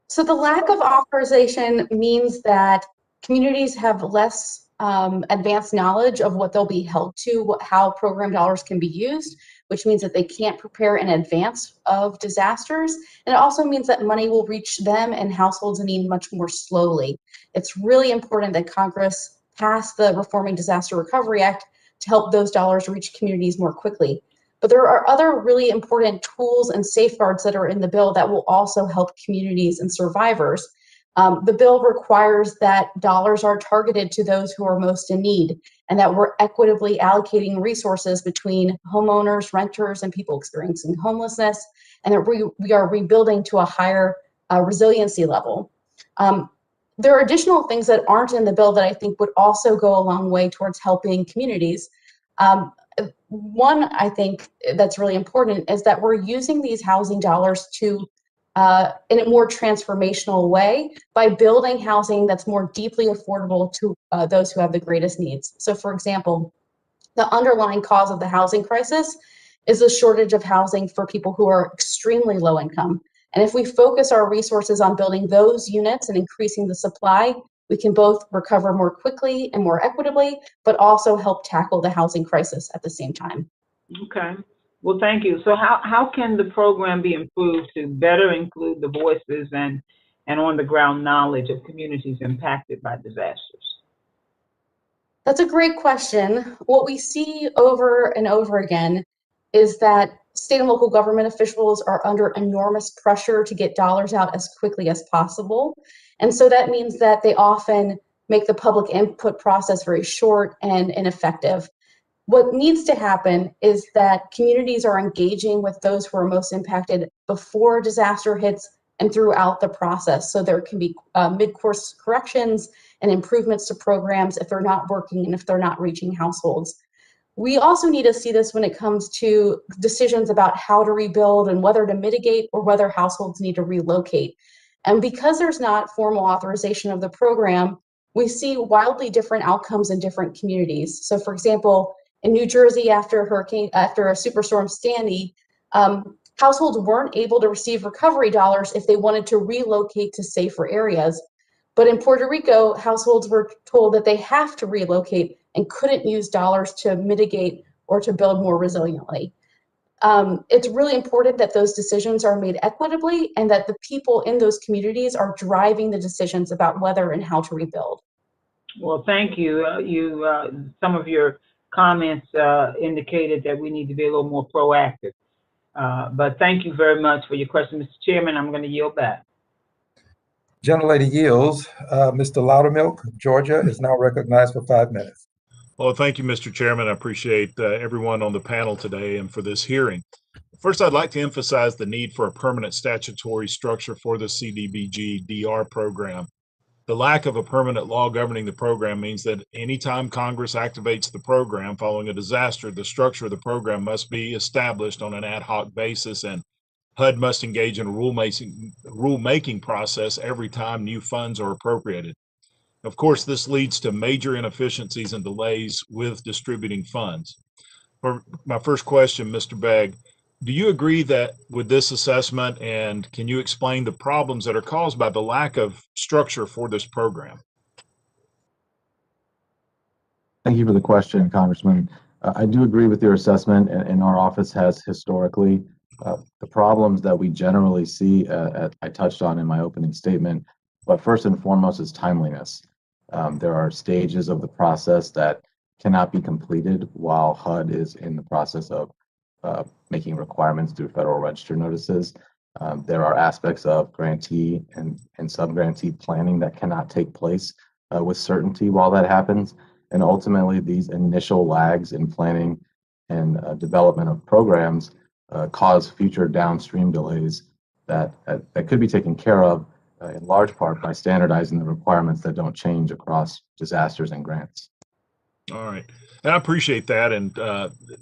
So the lack of authorization means that communities have less advanced knowledge of what they'll be held to, how program dollars can be used, which means that they can't prepare in advance of disasters. And it also means that money will reach them and households in need much more slowly. It's really important that Congress pass the Reforming Disaster Recovery Act to help those dollars reach communities more quickly. But there are other really important tools and safeguards that are in the bill that will also help communities and survivors. The bill requires that dollars are targeted to those who are most in need, and that we're equitably allocating resources between homeowners, renters, and people experiencing homelessness, and that we are rebuilding to a higher resiliency level. There are additional things that aren't in the bill that I think would also go a long way towards helping communities. One, I think that's really important is that we're using these housing dollars to in a more transformational way by building housing that's more deeply affordable to those who have the greatest needs. So for example, the underlying cause of the housing crisis is the shortage of housing for people who are extremely low income. And if we focus our resources on building those units and increasing the supply, we can both recover more quickly and more equitably, but also help tackle the housing crisis at the same time. Okay. Well, thank you. So how can the program be improved to better include the voices and on the ground knowledge of communities impacted by disasters? That's a great question. What we see over and over again is that state and local government officials are under enormous pressure to get dollars out as quickly as possible. And so that means that they often make the public input process very short and ineffective. What needs to happen is that communities are engaging with those who are most impacted before disaster hits and throughout the process. So there can be mid-course corrections and improvements to programs if they're not working and if they're not reaching households. We also need to see this when it comes to decisions about how to rebuild and whether to mitigate or whether households need to relocate. And because there's not formal authorization of the program, we see wildly different outcomes in different communities. So for example, in New Jersey after Superstorm Sandy, households weren't able to receive recovery dollars if they wanted to relocate to safer areas. But in Puerto Rico, households were told that they have to relocate and couldn't use dollars to mitigate or to build more resiliently. It's really important that those decisions are made equitably and that the people in those communities are driving the decisions about whether and how to rebuild. Well, thank you. Some of your comments indicated that we need to be a little more proactive. But thank you very much for your question, Mr. Chairman. I'm going to yield back. Gentlelady yields. Mr. Loudermilk, Georgia, is now recognized for 5 minutes. Well, thank you, Mr. Chairman. I appreciate everyone on the panel today and for this hearing. First, I'd like to emphasize the need for a permanent statutory structure for the CDBG DR program. The lack of a permanent law governing the program means that anytime Congress activates the program following a disaster, the structure of the program must be established on an ad hoc basis, and HUD must engage in a rulemaking process every time new funds are appropriated. Of course, this leads to major inefficiencies and delays with distributing funds. For my first question, Mr. Begg, do you agree that with this assessment, and can you explain the problems that are caused by the lack of structure for this program? Thank you for the question, Congressman. I do agree with your assessment, and our office has historically. The problems that we generally see, I touched on in my opening statement, but first and foremost is timeliness. There are stages of the process that cannot be completed while HUD is in the process of making requirements through Federal Register notices. There are aspects of grantee and sub-grantee planning that cannot take place with certainty while that happens. And ultimately, these initial lags in planning and development of programs cause future downstream delays that could be taken care of in large part by standardizing the requirements that don't change across disasters and grants. All right. And I appreciate that. And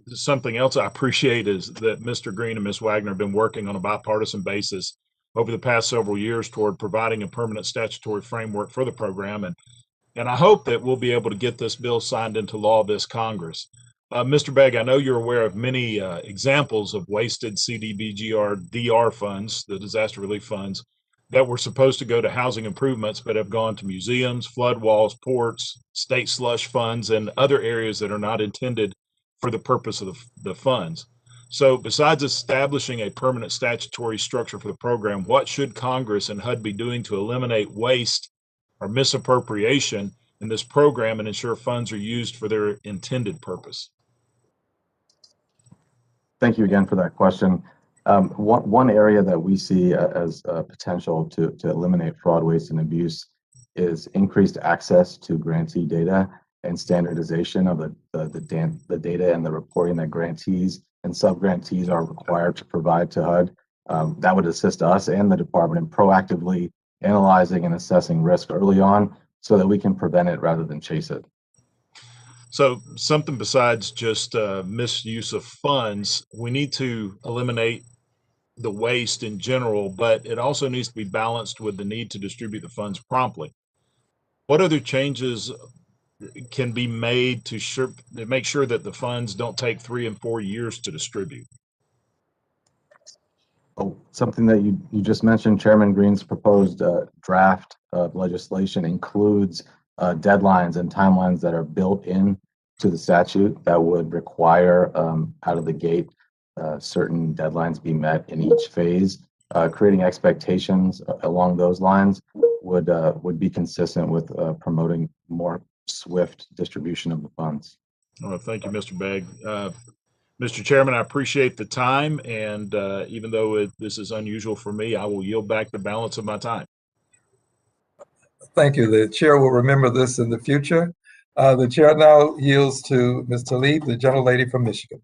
something else I appreciate is that Mr. Green and Ms. Wagner have been working on a bipartisan basis over the past several years toward providing a permanent statutory framework for the program. And I hope that we'll be able to get this bill signed into law this Congress. Mr. Begg, I know you're aware of many examples of wasted CDBG or DR funds, the disaster relief funds, that were supposed to go to housing improvements, but have gone to museums, flood walls, ports, state slush funds, and other areas that are not intended for the purpose of the funds. So besides establishing a permanent statutory structure for the program, what should Congress and HUD be doing to eliminate waste or misappropriation in this program and ensure funds are used for their intended purpose? Thank you again for that question. One area that we see as a potential to eliminate fraud, waste, and abuse is increased access to grantee data and standardization of the data and the reporting that grantees and sub-grantees are required to provide to HUD. That would assist us and the department in proactively analyzing and assessing risk early on so that we can prevent it rather than chase it. So something besides just misuse of funds, we need to eliminate the waste in general, but it also needs to be balanced with the need to distribute the funds promptly. What other changes can be made to make sure that the funds don't take 3 and 4 years to distribute? Oh, something that you just mentioned, Chairman Green's proposed draft of legislation includes deadlines and timelines that are built in to the statute that would require out of the gate certain deadlines be met in each phase. Creating expectations along those lines would be consistent with promoting more swift distribution of the funds. Oh, thank you, Mr. Begg. Mr. Chairman, I appreciate the time, and even though this is unusual for me, I will yield back the balance of my time. Thank you. The chair will remember this in the future. The chair now yields to Ms. Tlaib, the gentlelady from Michigan.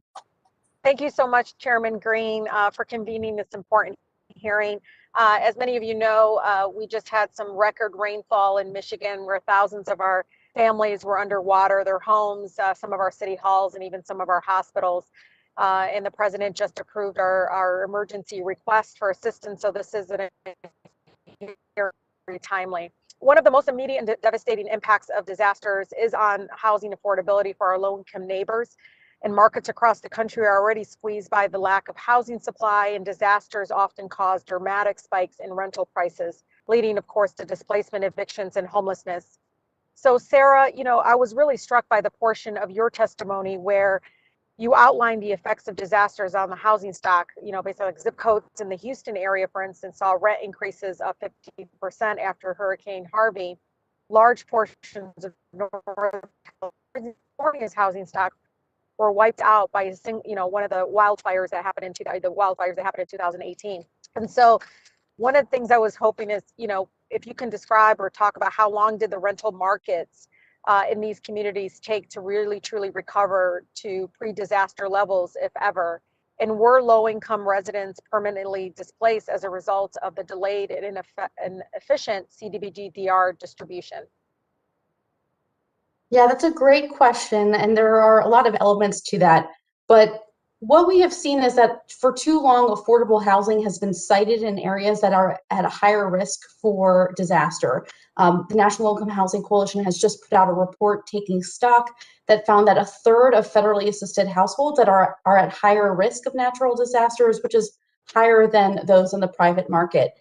Thank you so much, Chairman Green, for convening this important hearing. As many of you know, we just had some record rainfall in Michigan where thousands of our families were underwater, their homes, some of our city halls, and even some of our hospitals. And the president just approved our emergency request for assistance. So this is very timely. One of the most immediate and devastating impacts of disasters is on housing affordability for our low-income neighbors. And markets across the country are already squeezed by the lack of housing supply, and disasters often cause dramatic spikes in rental prices, leading, of course, to displacement, evictions, and homelessness. So, Sarah, I was really struck by the portion of your testimony where you outlined the effects of disasters on the housing stock, based on zip codes in the Houston area, for instance, saw rent increases of 50% after Hurricane Harvey. Large portions of Northern California's housing stock were wiped out by one of the wildfires that happened in 2018. And so one of the things I was hoping is, if you can describe or talk about how long did the rental markets in these communities take to really truly recover to pre-disaster levels, if ever? And were low-income residents permanently displaced as a result of the delayed and inefficient CDBG DR distribution? Yeah, that's a great question, and there are a lot of elements to that. But what we have seen is that for too long, affordable housing has been sited in areas that are at a higher risk for disaster. The National Low Income Housing Coalition has just put out a report taking stock that found that a third of federally assisted households that are at higher risk of natural disasters, which is higher than those in the private market.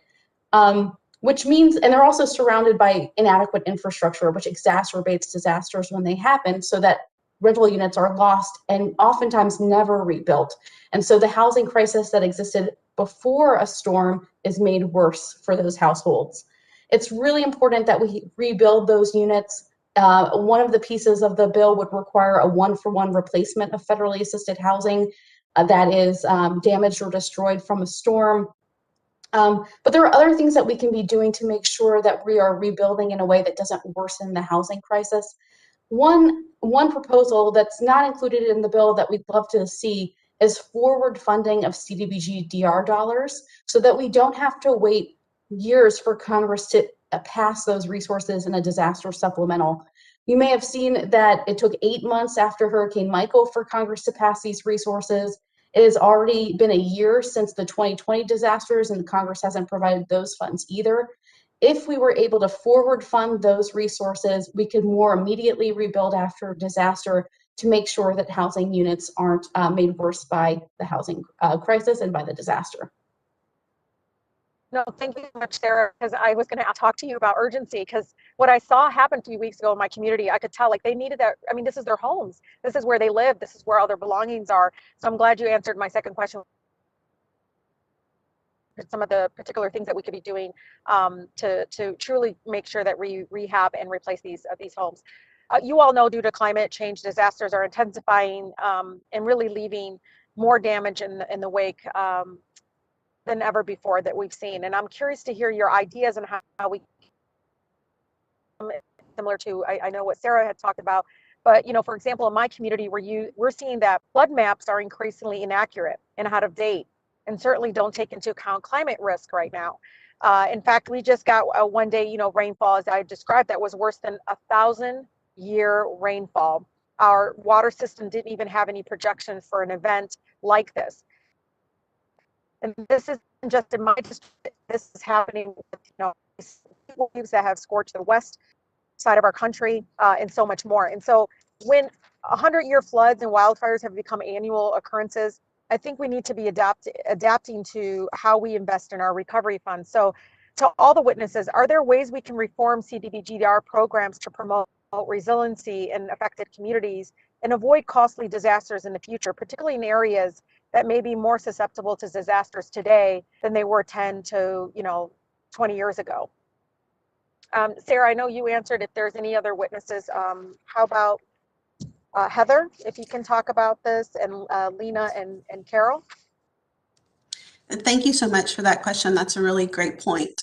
Which means, and they're also surrounded by inadequate infrastructure, which exacerbates disasters when they happen, so that rental units are lost and oftentimes never rebuilt. And so the housing crisis that existed before a storm is made worse for those households. It's really important that we rebuild those units. One of the pieces of the bill would require a one-for-one replacement of federally assisted housing that is damaged or destroyed from a storm. But there are other things that we can be doing to make sure that we are rebuilding in a way that doesn't worsen the housing crisis. One proposal that's not included in the bill that we'd love to see is forward funding of CDBG DR dollars so that we don't have to wait years for Congress to pass those resources in a disaster supplemental. You may have seen that it took 8 months after Hurricane Michael for Congress to pass these resources. It has already been a year since the 2020 disasters, and Congress hasn't provided those funds either. If we were able to forward fund those resources, we could more immediately rebuild after a disaster to make sure that housing units aren't made worse by the housing crisis and by the disaster. No, thank you so much, Sarah, because I was going to talk to you about urgency, because what I saw happen a few weeks ago in my community, I could tell like they needed that. I mean, this is their homes. This is where they live. This is where all their belongings are. So I'm glad you answered my second question. Some of the particular things that we could be doing to truly make sure that we rehab and replace these homes. You all know due to climate change, disasters are intensifying and really leaving more damage in the wake than ever before that we've seen. And I'm curious to hear your ideas on how we, similar to, I know what Sarah had talked about, but for example, in my community, we're seeing that flood maps are increasingly inaccurate and out of date, and certainly don't take into account climate risk right now. In fact, we just got a one-day, rainfall, as I described, that was worse than 1,000-year rainfall. Our water system didn't even have any projections for an event like this. And this isn't just in my district. This is happening with, waves that have scorched the west side of our country and so much more. And so when 100-year floods and wildfires have become annual occurrences, I think we need to be adapting to how we invest in our recovery funds. So to all the witnesses, are there ways we can reform CDBG programs to promote resiliency in affected communities and avoid costly disasters in the future, particularly in areas that may be more susceptible to disasters today than they were 10 to 20 years ago? Sarah, I know you answered. If there's any other witnesses, how about Heather, if you can talk about this, and Lina and Carol? Thank you so much for that question. That's a really great point.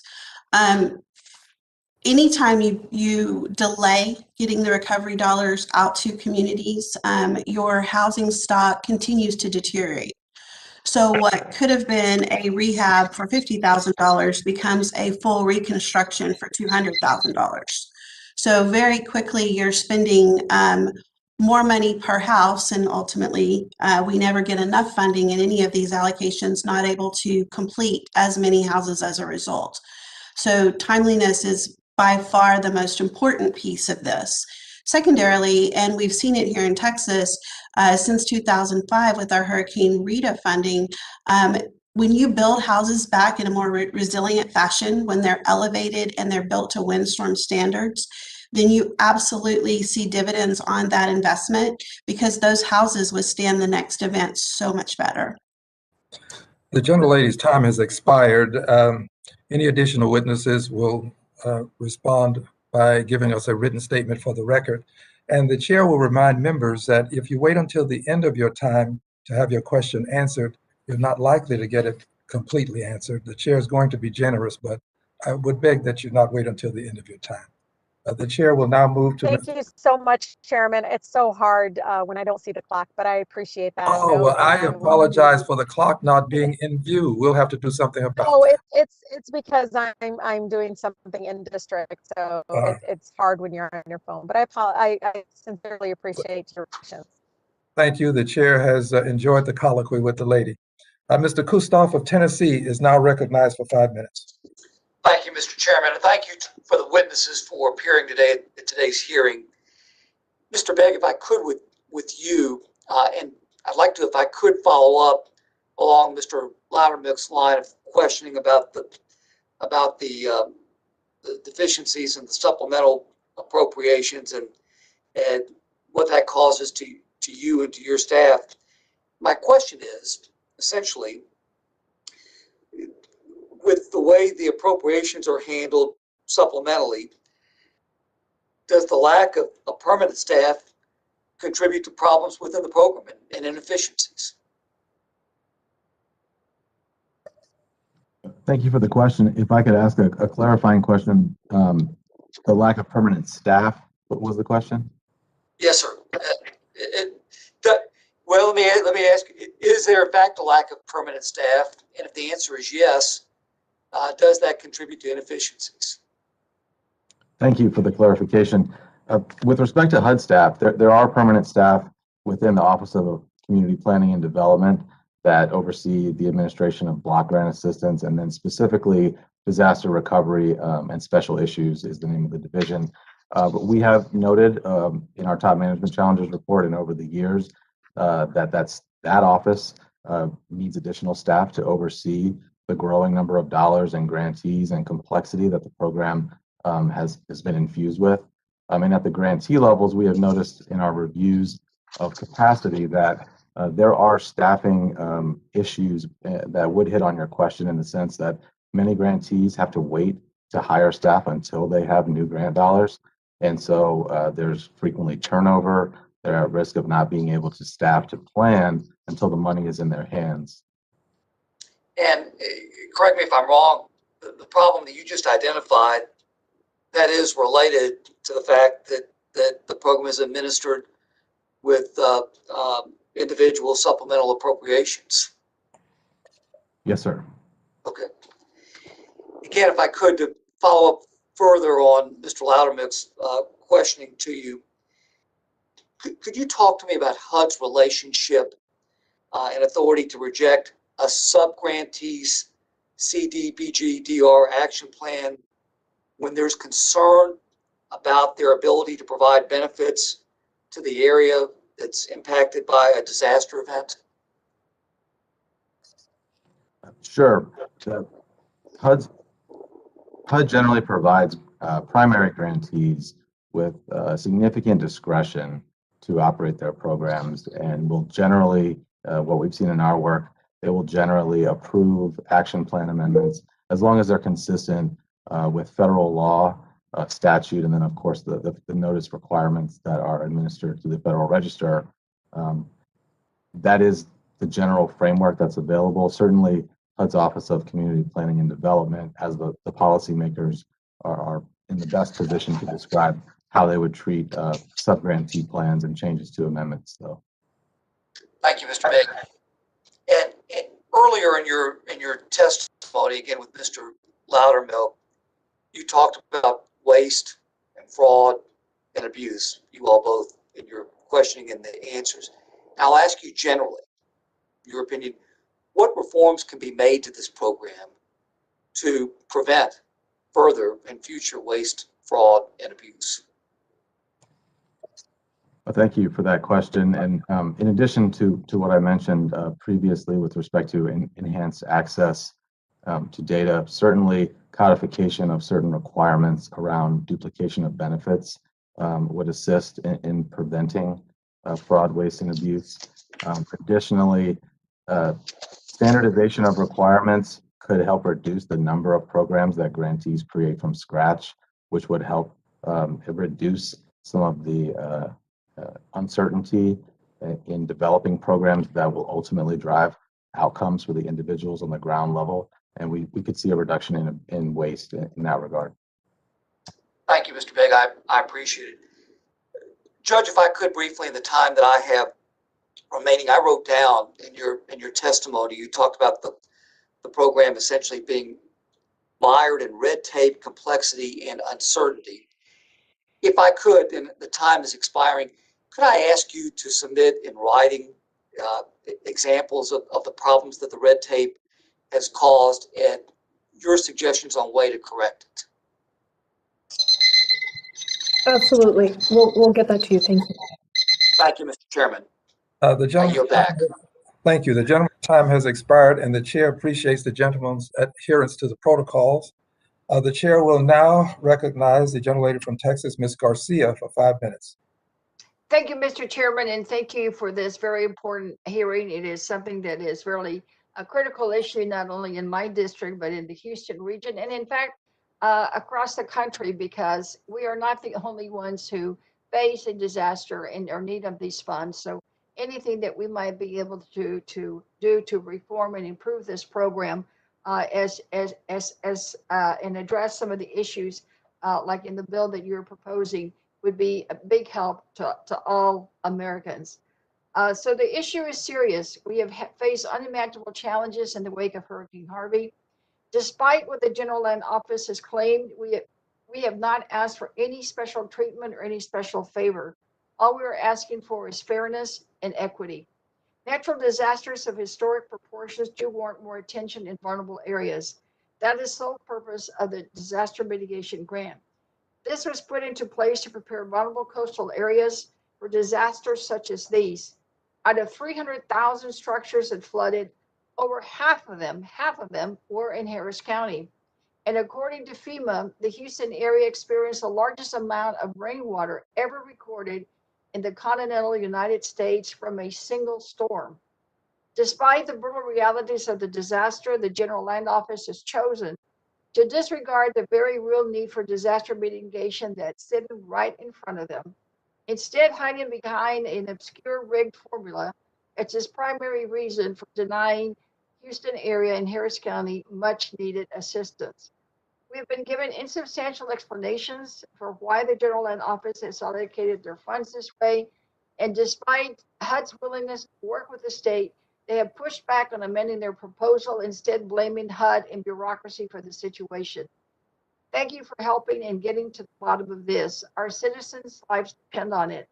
Anytime you delay getting the recovery dollars out to communities, your housing stock continues to deteriorate. So what could have been a rehab for $50,000 becomes a full reconstruction for $200,000. So very quickly you're spending more money per house, and ultimately we never get enough funding in any of these allocations, not able to complete as many houses as a result. So timeliness is by far the most important piece of this. Secondarily, and we've seen it here in Texas since 2005 with our Hurricane Rita funding, when you build houses back in a more resilient fashion, when they're elevated and they're built to windstorm standards, then you absolutely see dividends on that investment because those houses withstand the next event so much better. The gentlelady's time has expired. Any additional witnesses will respond by giving us a written statement for the record. And the chair will remind members that if you wait until the end of your time to have your question answered, you're not likely to get it completely answered. The chair is going to be generous, but I would beg that you not wait until the end of your time. The chair will now move to— Thank you so much, Chairman. It's so hard when I don't see the clock, but I appreciate that. Oh, well, I apologize for the clock not being in view. We'll have to do something about it. Oh, it's because I'm doing something in district, so it's hard when you're on your phone. But I sincerely appreciate your patience. Thank you. The chair has enjoyed the colloquy with the lady. Mr. Kustoff of Tennessee is now recognized for 5 minutes. Thank you, Mr. Chairman, and thank you for the witnesses for appearing today at today's hearing. Mr. Begg, if I could with you, and I'd like to, if I could, follow up along Mr. Loudermilk's line of questioning about the deficiencies in the supplemental appropriations and what that causes to you and to your staff. My question is essentially, with the way the appropriations are handled supplementally, does the lack of a permanent staff contribute to problems within the program and inefficiencies? Thank you for the question. If I could ask a clarifying question, the lack of permanent staff, what was the question? Yes, sir. Well, let me ask, is there in fact a lack of permanent staff? And if the answer is yes, does that contribute to inefficiencies? Thank you for the clarification. With respect to HUD staff, there are permanent staff within the Office of Community Planning and Development that oversee the administration of block grant assistance, and then specifically disaster recovery and special issues is the name of the division. But we have noted in our top management challenges report and over the years that office needs additional staff to oversee the growing number of dollars and grantees and complexity that the program has been infused with. And at the grantee levels, we have noticed in our reviews of capacity that there are staffing issues that would hit on your question, in the sense that many grantees have to wait to hire staff until they have new grant dollars. And so there's frequently turnover. They're at risk of not being able to staff to plan until the money is in their hands. And correct me if I'm wrong, the problem that you just identified, that is related to the fact that the program is administered with individual supplemental appropriations. Yes, sir. Okay. Again, if I could, to follow up further on Mr. Loudermilk's questioning to you, could you talk to me about HUD's relationship and authority to reject a subgrantee's CDBG DR action plan when there's concern about their ability to provide benefits to the area that's impacted by a disaster event? Sure. HUD generally provides primary grantees with significant discretion to operate their programs, and will generally, what we've seen in our work, they will generally approve action plan amendments as long as they're consistent with federal law, statute, and then of course the notice requirements that are administered through the Federal Register. That is the general framework that's available. Certainly, HUD's Office of Community Planning and Development, as the policymakers, are in the best position to describe how they would treat subgrantee plans and changes to amendments. So, thank you, Mr. Begg. And earlier in your testimony, again with Mr. Loudermilk, you talked about waste and fraud and abuse. You all both, in your questioning and the answers. I'll ask you generally, your opinion, what reforms can be made to this program to prevent further and future waste, fraud, and abuse? well, thank you for that question. And in addition to what I mentioned previously with respect to enhanced access to data, certainly codification of certain requirements around duplication of benefits would assist in preventing fraud, waste, and abuse. Additionally, standardization of requirements could help reduce the number of programs that grantees create from scratch, which would help reduce some of the uncertainty in developing programs that will ultimately drive outcomes for the individuals on the ground level. And we could see a reduction in waste in that regard. Thank you, Mr. Begg. I appreciate it. Judge, if I could briefly, in the time that I have remaining, I wrote down in your testimony, you talked about the program essentially being mired in red tape, complexity, and uncertainty. If I could, and the time is expiring, could I ask you to submit in writing examples of the problems that the red tape has caused and your suggestions on way to correct it? Absolutely. We'll get that to you. Thank you. Thank you, Mr. Chairman. The gentleman, thank you. The gentleman's time has expired, and the chair appreciates the gentleman's adherence to the protocols. The chair will now recognize the gentlelady from Texas, Ms. Garcia, for 5 minutes. Thank you, Mr. Chairman, and thank you for this very important hearing. It is something that is really a critical issue, not only in my district, but in the Houston region, and in fact, across the country, because we are not the only ones who face a disaster and are in need of these funds. So anything that we might be able to do to reform and improve this program and address some of the issues like in the bill that you're proposing would be a big help to all Americans. So the issue is serious. We have faced unimaginable challenges in the wake of Hurricane Harvey. Despite what the General Land Office has claimed, we have not asked for any special treatment or any special favor. All we are asking for is fairness and equity. Natural disasters of historic proportions do warrant more attention in vulnerable areas. That is the sole purpose of the Disaster Mitigation Grant. This was put into place to prepare vulnerable coastal areas for disasters such as these. Out of 300,000 structures that flooded, over half of them were in Harris County. And according to FEMA, the Houston area experienced the largest amount of rainwater ever recorded in the continental United States from a single storm. Despite the brutal realities of the disaster, the General Land Office has chosen to disregard the very real need for disaster mitigation that's sitting right in front of them. Instead, hiding behind an obscure rigged formula, it's its primary reason for denying Houston area and Harris County much needed assistance. We've been given insubstantial explanations for why the General Land Office has allocated their funds this way. And despite HUD's willingness to work with the state, they have pushed back on amending their proposal, instead blaming HUD and bureaucracy for the situation. Thank you for helping and getting to the bottom of this. Our citizens' lives depend on it.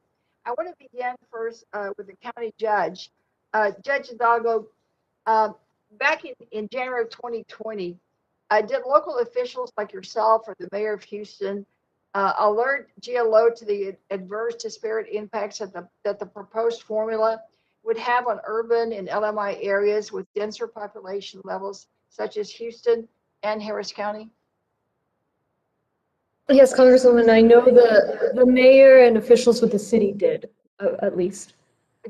I want to begin first with the county judge. Judge Hidalgo, back in January of 2020, did local officials like yourself or the mayor of Houston alert GLO to the adverse disparate impacts that the proposed formula would have on urban and LMI areas with denser population levels, such as Houston and Harris County? Yes, Congresswoman, I know the mayor and officials with the city did, at least.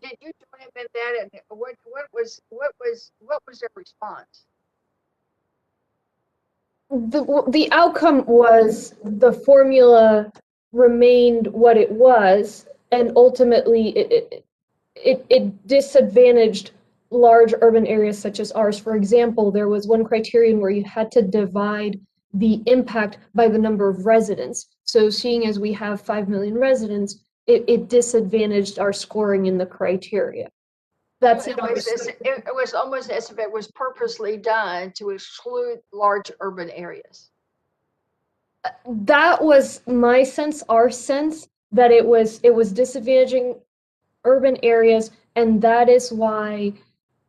Did you join him in that? And what was their response? The outcome was the formula remained what it was, and ultimately it disadvantaged large urban areas such as ours. For example, there was one criterion where you had to divide the impact by the number of residents. So seeing as we have 5 million residents, it disadvantaged our scoring in the criteria. That's it was almost as if it was purposely done to exclude large urban areas. That was my sense, our sense, that it was disadvantaging urban areas, and that is why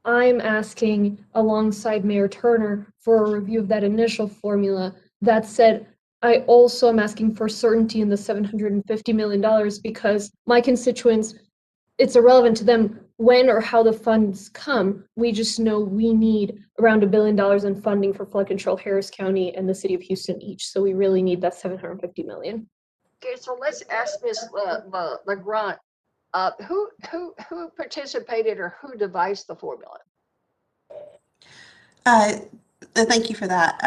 I'm asking, alongside Mayor Turner, for a review of that initial formula. That said, I also am asking for certainty in the $750 million, because my constituents, it's irrelevant to them when or how the funds come. We just know we need around $1 billion in funding for flood control, Harris County and the city of Houston each. So we really need that $750 million. Okay, so let's ask Ms. Lagrone. Who participated or who devised the formula? Thank you for that.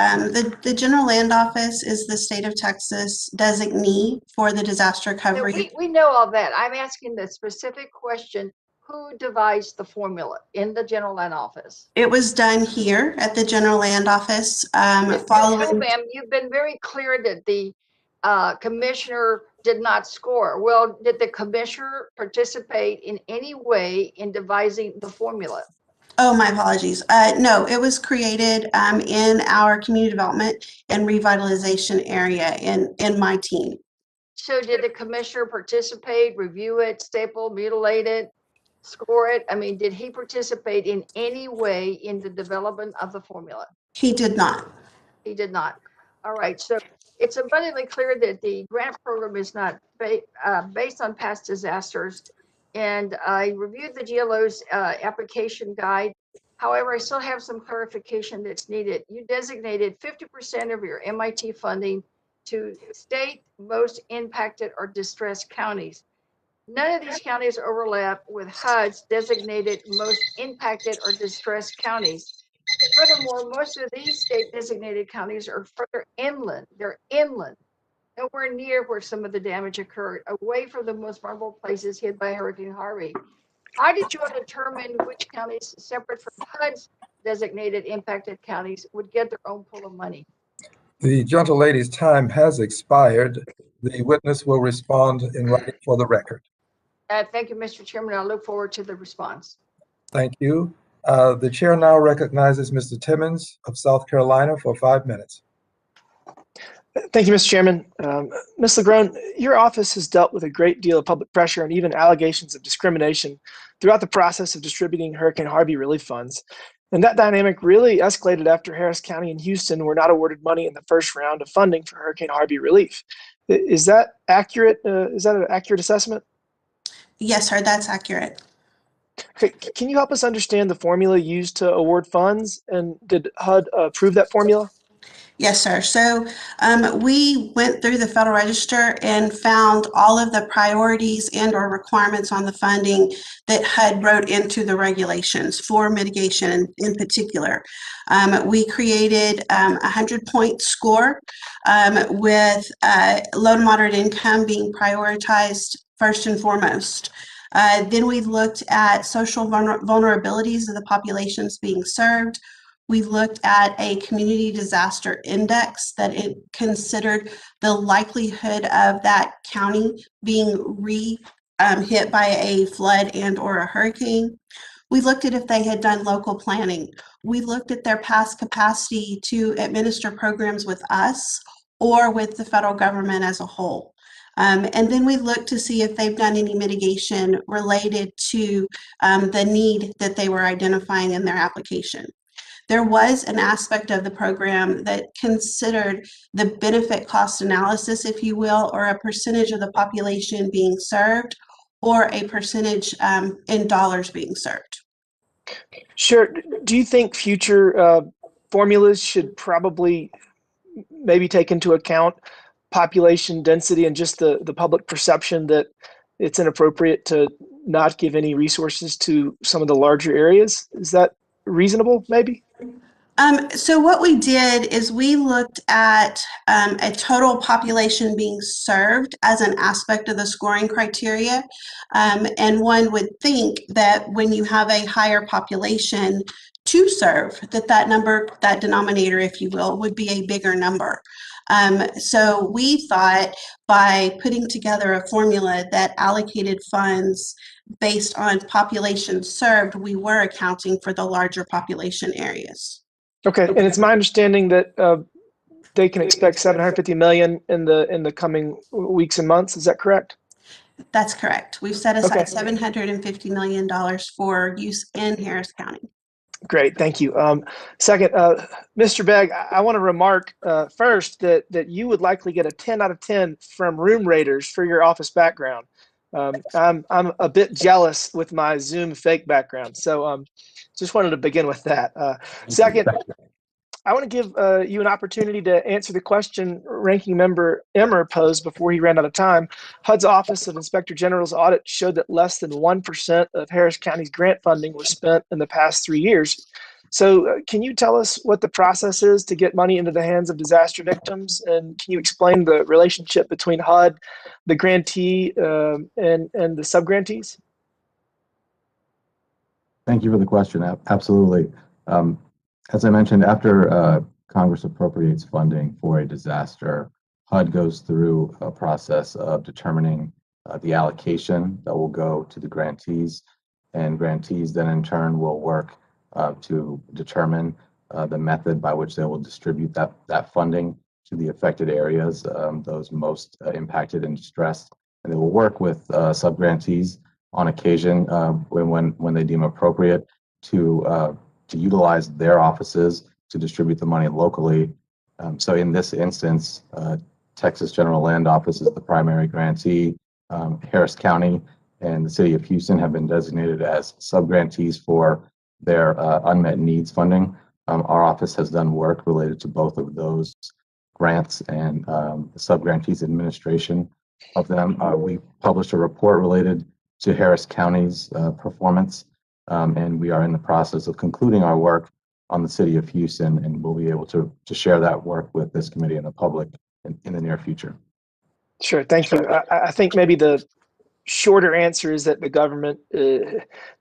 The General Land Office is the state of Texas designee for the disaster recovery. We know all that. I'm asking the specific question: who devised the formula in the General Land Office? It was done here at the General Land Office. Following, ma'am, you've been very clear that the commissioner did not score. Well, did the commissioner participate in any way in devising the formula? Oh, my apologies. No, it was created in our community development and revitalization area in my team. So did the commissioner participate, review it, staple, mutilate it, score it? I mean, did he participate in any way in the development of the formula? He did not. He did not. All right. So it's abundantly clear that the grant program is not based on past disasters. And I reviewed the GLO's application guide. However, I still have some clarification that's needed. You designated 50% of your MIT funding to state most impacted or distressed counties. None of these counties overlap with HUD's designated most impacted or distressed counties. Furthermore, most of these state designated counties are further inland. They're inland, nowhere near where some of the damage occurred, away from the most vulnerable places hit by Hurricane Harvey. How did you determine which counties, separate from HUD's designated impacted counties, would get their own pool of money? The gentlelady's time has expired. The witness will respond in writing for the record. Thank you, Mr. Chairman. I look forward to the response. Thank you. The chair now recognizes Mr. Timmons of South Carolina for 5 minutes. Thank you, Mr. Chairman. Ms. Lagrone, your office has dealt with a great deal of public pressure and even allegations of discrimination throughout the process of distributing Hurricane Harvey relief funds. And that dynamic really escalated after Harris County and Houston were not awarded money in the first round of funding for Hurricane Harvey relief. Is that accurate? Is that an accurate assessment? Yes, sir, that's accurate. Okay, can you help us understand the formula used to award funds, and did HUD approve that formula? Yes, sir. So we went through the Federal Register and found all of the priorities and or requirements on the funding that HUD wrote into the regulations for mitigation in particular. We created a 100-point score with low to moderate income being prioritized first and foremost. Then we looked at social vulnerabilities of the populations being served. We looked at a community disaster index that it considered the likelihood of that county being hit by a flood and or a hurricane. We looked at if they had done local planning. We looked at their past capacity to administer programs with us or with the federal government as a whole. And then we looked to see if they've done any mitigation related to the need that they were identifying in their application. There was an aspect of the program that considered the benefit cost analysis, if you will, or a percentage of the population being served or a percentage in dollars being served. Sure. Do you think future formulas should probably maybe take into account population density and just the public perception that it's inappropriate to not give any resources to some of the larger areas? Is that reasonable, maybe? So what we did is we looked at a total population being served as an aspect of the scoring criteria. And one would think that when you have a higher population to serve, that number, that denominator, if you will, would be a bigger number. So we thought by putting together a formula that allocated funds based on population served, we were accounting for the larger population areas. Okay, and it's my understanding that they can expect $750 million in the coming weeks and months. Is that correct? That's correct. We've set aside $750 million for use in Harris County. Great, thank you. Second, Mr. Begg, I want to remark first that you would likely get a 10 out of 10 from room raters for your office background. I'm a bit jealous with my Zoom fake background, so just wanted to begin with that. Second, I want to give you an opportunity to answer the question Ranking Member Emmer posed before he ran out of time. HUD's Office of Inspector General's audit showed that less than 1% of Harris County's grant funding was spent in the past 3 years. So can you tell us what the process is to get money into the hands of disaster victims? And can you explain the relationship between HUD, the grantee, and the subgrantees? Thank you for the question. Absolutely. As I mentioned, after Congress appropriates funding for a disaster, HUD goes through a process of determining the allocation that will go to the grantees, and grantees then in turn will work to determine the method by which they will distribute that funding to the affected areas, those most impacted and distressed. And they will work with subgrantees on occasion when they deem appropriate to utilize their offices to distribute the money locally. So in this instance, Texas General Land Office is the primary grantee. Harris County and the City of Houston have been designated as subgrantees for their unmet needs funding. Our office has done work related to both of those grants and the subgrantees administration of them. We published a report related to Harris County's performance, and we are in the process of concluding our work on the City of Houston, and we'll be able to share that work with this committee and the public in the near future. Sure, thank you. I think maybe the shorter answer is that the government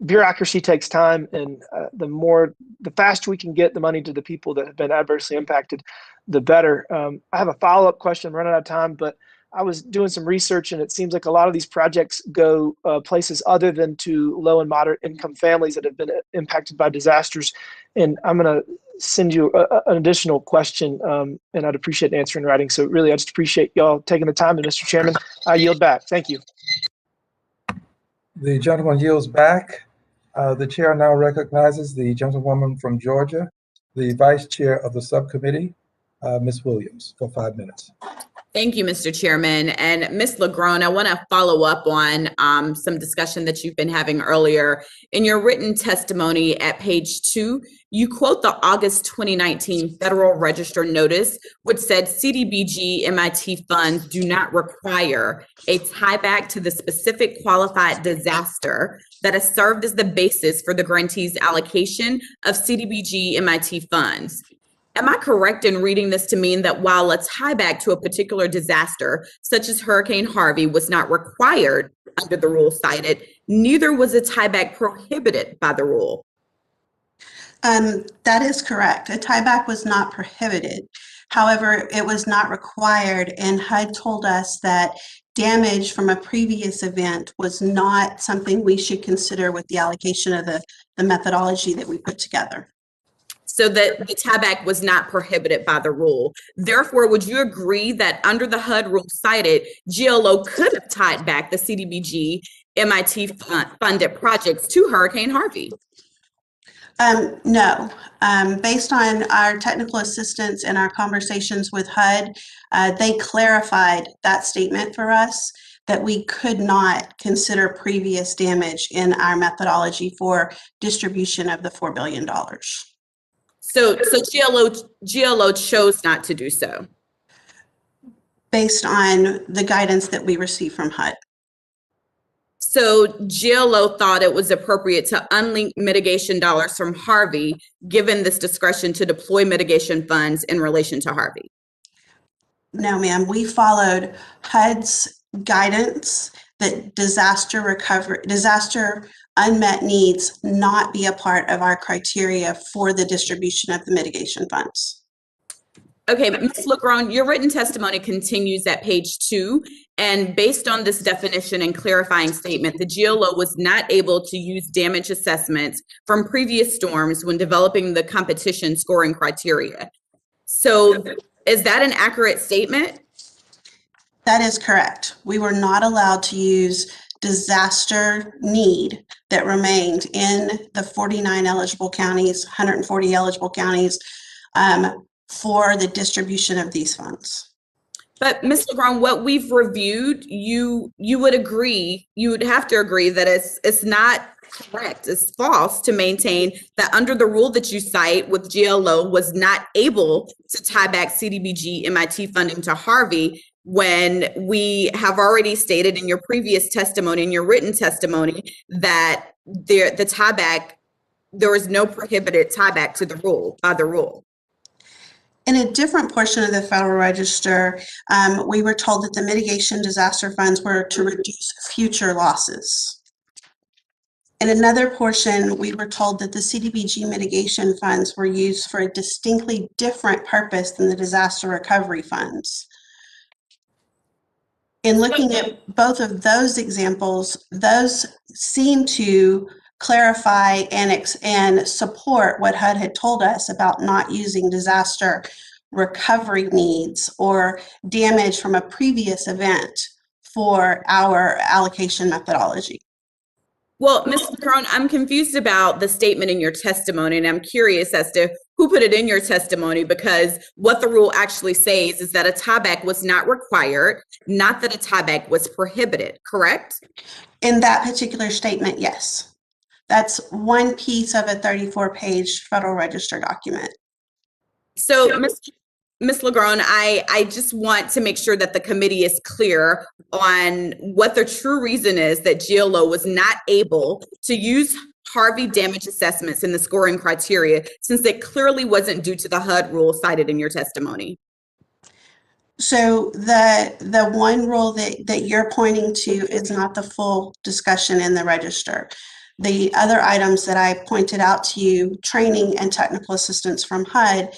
bureaucracy takes time, and the faster we can get the money to the people that have been adversely impacted, the better. I have a follow-up question. I'm running out of time, but I was doing some research, and it seems like a lot of these projects go places other than to low and moderate income families that have been impacted by disasters. And I'm going to send you an additional question, and I'd appreciate an answer in writing. So really, I just appreciate y'all taking the time. And Mr. Chairman, I yield back. Thank you. The gentleman yields back. The chair now recognizes the gentlewoman from Georgia, the vice chair of the subcommittee, Ms. Williams, for 5 minutes. Thank you, Mr. Chairman. And Ms. Lagrone, I want to follow up on some discussion that you've been having earlier. In your written testimony at page 2, you quote the August 2019 Federal Register notice, which said CDBG MIT funds do not require a tieback to the specific qualified disaster that has served as the basis for the grantee's allocation of CDBG MIT funds. Am I correct in reading this to mean that while a tieback to a particular disaster, such as Hurricane Harvey, was not required under the rule cited, neither was a tieback prohibited by the rule? That is correct. A tieback was not prohibited. However, it was not required, and HUD told us that damage from a previous event was not something we should consider with the allocation of the methodology that we put together. So that the tieback was not prohibited by the rule. Therefore, would you agree that under the HUD rule cited, GLO could have tied back the CDBG MIT funded projects to Hurricane Harvey? No. Based on our technical assistance and our conversations with HUD, they clarified that statement for us, that we could not consider previous damage in our methodology for distribution of the $4 billion. So GLO chose not to do so? Based on the guidance that we received from HUD. So GLO thought it was appropriate to unlink mitigation dollars from Harvey, given this discretion to deploy mitigation funds in relation to Harvey? No, ma'am. We followed HUD's guidance that disaster unmet needs not be a part of our criteria for the distribution of the mitigation funds. Okay, Ms. Lagrone, your written testimony continues at page 2, and based on this definition and clarifying statement, the GLO was not able to use damage assessments from previous storms when developing the competition scoring criteria. So is that an accurate statement? That is correct. We were not allowed to use disaster need that remained in the 49 eligible counties, 140 eligible counties, for the distribution of these funds. But Ms. Lagrone, what we've reviewed, you would agree, you would have to agree that it's not correct, it's false to maintain that under the rule that you cite with GLO was not able to tie back CDBG MIT funding to Harvey, when we have already stated in your previous testimony, in your written testimony, that the tieback, there is no prohibited tieback to the rule, by the rule. In a different portion of the Federal Register, we were told that the mitigation disaster funds were to reduce future losses. In another portion, we were told that the CDBG mitigation funds were used for a distinctly different purpose than the disaster recovery funds. In looking at both of those examples, those seem to clarify and support what HUD had told us about not using disaster recovery needs or damage from a previous event for our allocation methodology. Well, Ms. Lagrone, I'm confused about the statement in your testimony, and I'm curious as to who put it in your testimony, because what the rule actually says is that a tieback was not required, not that a tieback was prohibited, correct? In that particular statement, yes. That's one piece of a 34-page Federal Register document. So, Ms. Lagrone, I just want to make sure that the committee is clear on what the true reason is that GLO was not able to use Harvey damage assessments in the scoring criteria, since it clearly wasn't due to the HUD rule cited in your testimony. So the one rule that you're pointing to is not the full discussion in the register. The other items that I pointed out to you, training and technical assistance from HUD,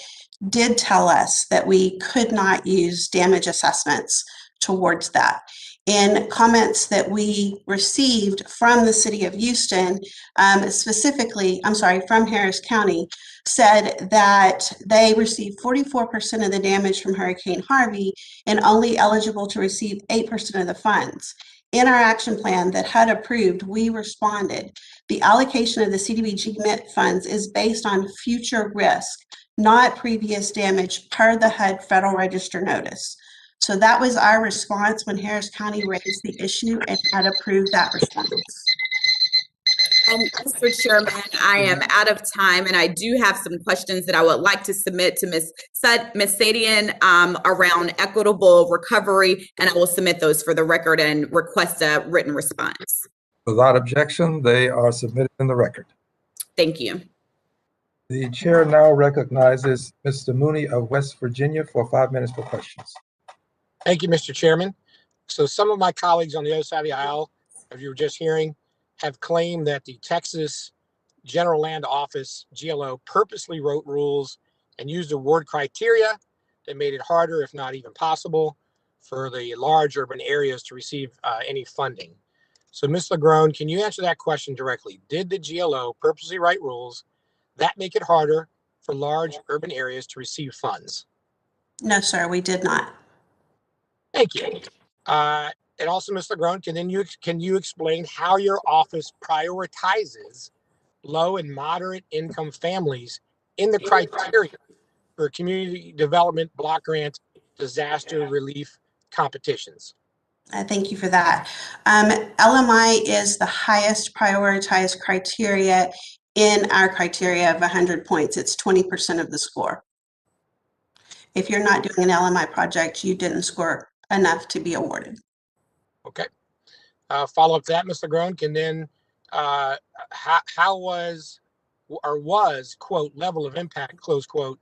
did tell us that we could not use damage assessments towards that. In comments that we received from the city of Houston, from Harris County, said that they received 44% of the damage from Hurricane Harvey and only eligible to receive 8% of the funds. In our action plan that HUD approved, we responded, the allocation of the CDBG MIT funds is based on future risk, not previous damage per the HUD Federal Register notice. So that was our response when Harris County raised the issue and had approved that response. And Mr. Chairman, I am out of time, and I do have some questions that I would like to submit to Ms. Saadian around equitable recovery, and I will submit those for the record and request a written response. Without objection, they are submitted in the record. Thank you. The chair now recognizes Mr. Mooney of West Virginia for 5 minutes for questions. Thank you, Mr. Chairman. So some of my colleagues on the other side of the aisle, as you were just hearing, have claimed that the Texas General Land Office, GLO, purposely wrote rules and used award criteria that made it harder, if not even possible, for the large urban areas to receive any funding. So Ms. Lagrone, can you answer that question directly? Did the GLO purposely write rules that make it harder for large urban areas to receive funds? No, sir, we did not. Thank you. And also, Ms. Lagrone, can you explain how your office prioritizes low and moderate income families in the criteria for community development block grant disaster relief competitions? Thank you for that. LMI is the highest prioritized criteria in our criteria of 100 points. It's 20% of the score. If you're not doing an LMI project, you didn't score enough to be awarded. Okay. Follow up to that, Ms. Lagrone, can then how was quote level of impact close quote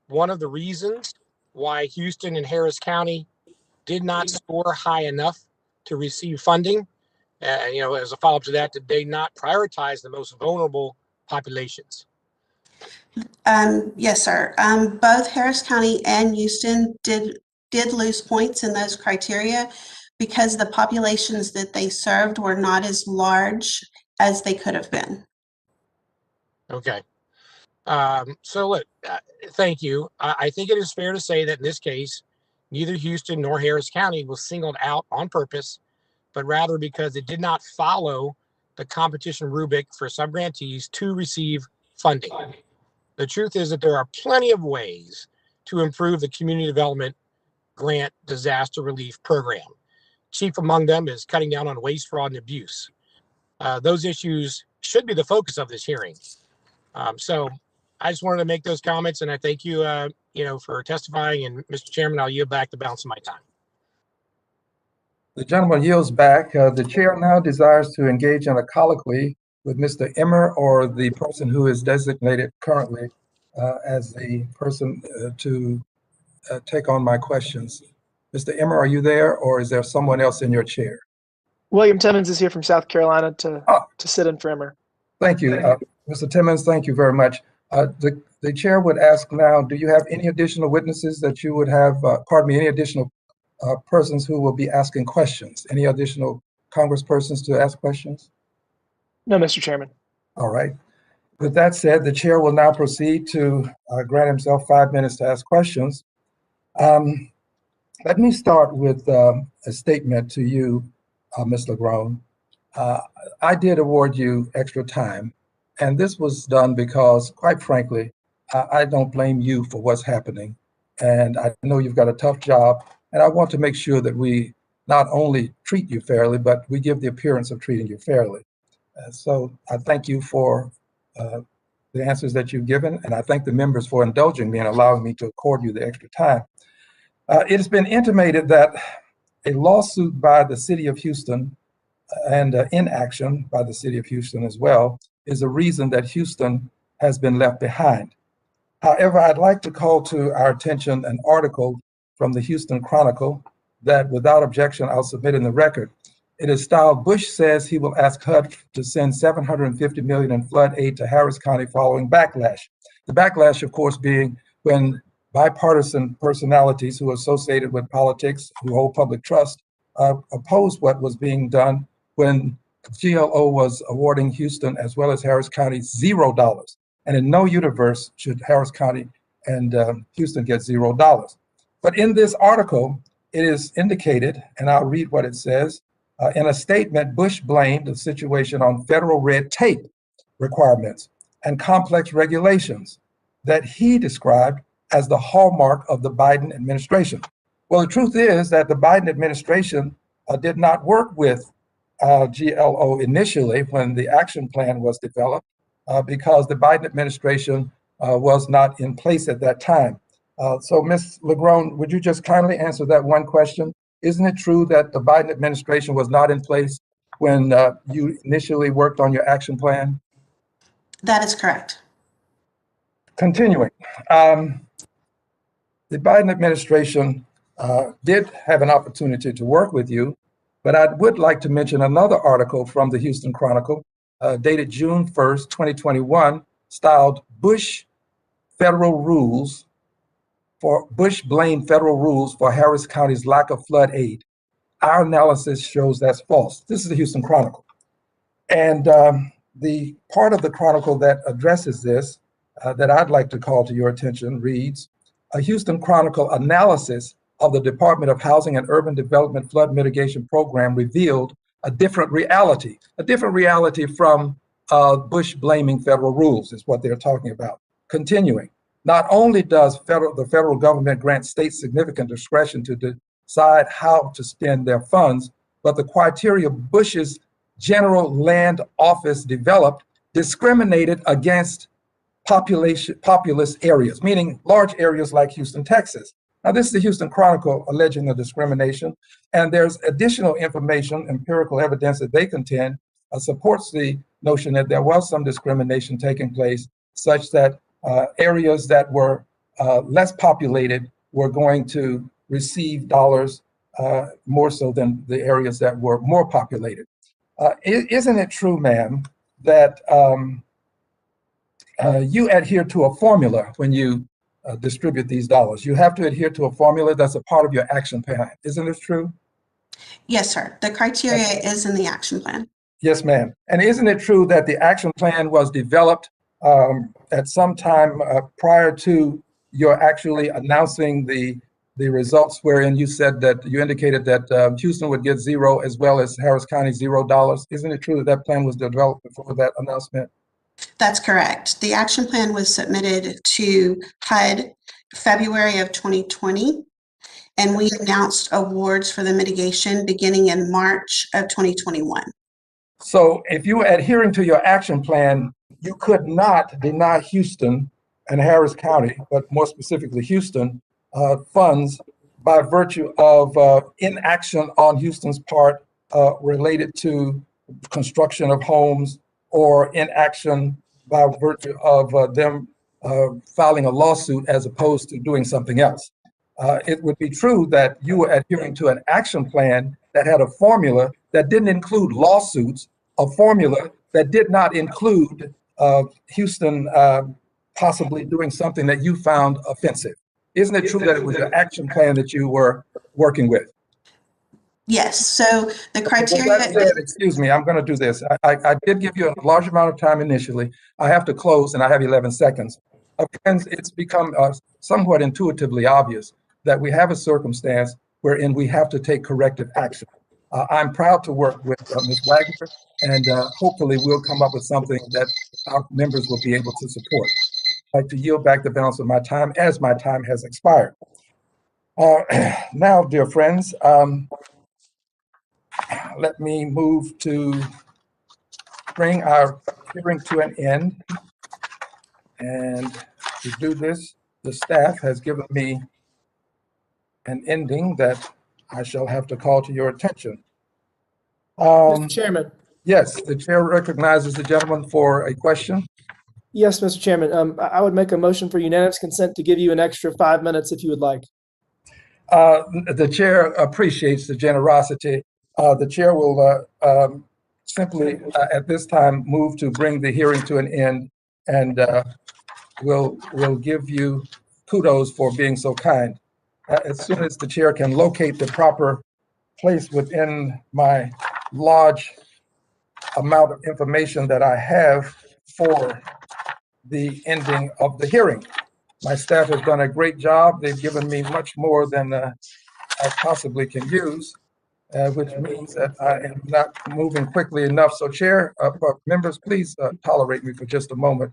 one of the reasons why Houston and Harris County did not score high enough to receive funding? As a follow up to that, did they not prioritize the most vulnerable populations? Yes, sir. Both Harris County and Houston did lose points in those criteria because the populations that they served were not as large as they could have been. Okay. So look, thank you. I think it is fair to say that in this case, neither Houston nor Harris County was singled out on purpose, but rather because it did not follow the competition rubric for subgrantees to receive funding. The truth is that there are plenty of ways to improve the community development grant disaster relief program. Chief among them is cutting down on waste, fraud, and abuse. Those issues should be the focus of this hearing. So I just wanted to make those comments, and I thank you, for testifying. And Mr. Chairman, I'll yield back the balance of my time. The gentleman yields back. The chair now desires to engage in a colloquy with Mr. Emmer or the person who is designated currently as the person to take on my questions. Mr. Emmer, are you there, or is there someone else in your chair? William Timmons is here from South Carolina to sit in for Emmer. Thank you. Mr. Timmons, thank you very much. The chair would ask now, do you have any additional witnesses that you would have, any additional persons who will be asking questions? Any additional congresspersons to ask questions? No, Mr. Chairman. All right. With that said, the chair will now proceed to grant himself 5 minutes to ask questions. Let me start with a statement to you, Ms. Lagrone. I did award you extra time, and this was done because, quite frankly, I don't blame you for what's happening. And I know you've got a tough job, and I want to make sure that we not only treat you fairly, but we give the appearance of treating you fairly. So I thank you for the answers that you've given, and I thank the members for indulging me and allowing me to accord you the extra time. It has been intimated that a lawsuit by the city of Houston and inaction by the city of Houston as well is a reason that Houston has been left behind. However, I'd like to call to our attention an article from the Houston Chronicle that, without objection, I'll submit in the record. It is styled, "Bush says he will ask HUD to send $750 million in flood aid to Harris County following backlash." The backlash, of course, being when bipartisan personalities who are associated with politics, who hold public trust, opposed what was being done when GLO was awarding Houston as well as Harris County $0. And in no universe should Harris County and Houston get $0. But in this article, it is indicated, and I'll read what it says. In a statement, Bush blamed the situation on federal red tape requirements and complex regulations that he described as the hallmark of the Biden administration. Well, the truth is that the Biden administration did not work with GLO initially when the action plan was developed because the Biden administration was not in place at that time. So Ms. Lagrone, would you just kindly answer that one question? Isn't it true that the Biden administration was not in place when you initially worked on your action plan? That is correct. Continuing, the Biden administration did have an opportunity to work with you, but I would like to mention another article from the Houston Chronicle dated June 1st, 2021, styled Bush blamed federal rules for Harris County's lack of flood aid. Our analysis shows that's false. This is the Houston Chronicle. And the part of the Chronicle that addresses this that I'd like to call to your attention reads, a Houston Chronicle analysis of the Department of Housing and Urban Development Flood Mitigation Program revealed a different reality from Bush blaming federal rules is what they're talking about. Continuing, not only does the federal government grant states significant discretion to decide how to spend their funds, but the criteria Bush's General Land Office developed discriminated against populous areas, meaning large areas like Houston, Texas. Now, this is the Houston Chronicle alleging a discrimination, and there's additional information, empirical evidence that they contend supports the notion that there was some discrimination taking place, such that areas that were less populated were going to receive dollars more so than the areas that were more populated. Isn't it true, ma'am, that you adhere to a formula when you distribute these dollars? You have to adhere to a formula that's a part of your action plan. Isn't this true? Yes, sir. The criteria is in the action plan. Yes, ma'am. And isn't it true that the action plan was developed at some time prior to your actually announcing the results, wherein you said that you indicated that Houston would get zero as well as Harris County $0? Isn't it true that that plan was developed before that announcement? That's correct. The action plan was submitted to HUD February of 2020, and we announced awards for the mitigation beginning in March of 2021. So if you were adhering to your action plan, you could not deny Houston and Harris County, but more specifically Houston, funds by virtue of inaction on Houston's part related to construction of homes, or inaction by virtue of them filing a lawsuit as opposed to doing something else. It would be true that you were adhering to an action plan that had a formula that didn't include lawsuits, a formula that did not include Houston possibly doing something that you found offensive. Isn't it true that it was an action plan that you were working with? Yes, so the criteria— Well, that said, excuse me, I'm going to do this. I did give you a large amount of time initially. I have to close and I have 11 seconds. Friends, it's become somewhat intuitively obvious that we have a circumstance wherein we have to take corrective action. I'm proud to work with Ms. Wagner, and hopefully we'll come up with something that our members will be able to support. I'd like to yield back the balance of my time as my time has expired. Now, dear friends, let me move to bring our hearing to an end. And to do this, the staff has given me an ending that I shall have to call to your attention. Mr. Chairman. Yes, the chair recognizes the gentleman for a question. Yes, Mr. Chairman. I would make a motion for unanimous consent to give you an extra 5 minutes if you would like. The chair appreciates the generosity. The chair will simply at this time move to bring the hearing to an end, and we'll give you kudos for being so kind. As soon as the chair can locate the proper place within my large amount of information that I have for the ending of the hearing. My staff has done a great job. They've given me much more than I possibly can use, which means that I am not moving quickly enough. So chair, members, please tolerate me for just a moment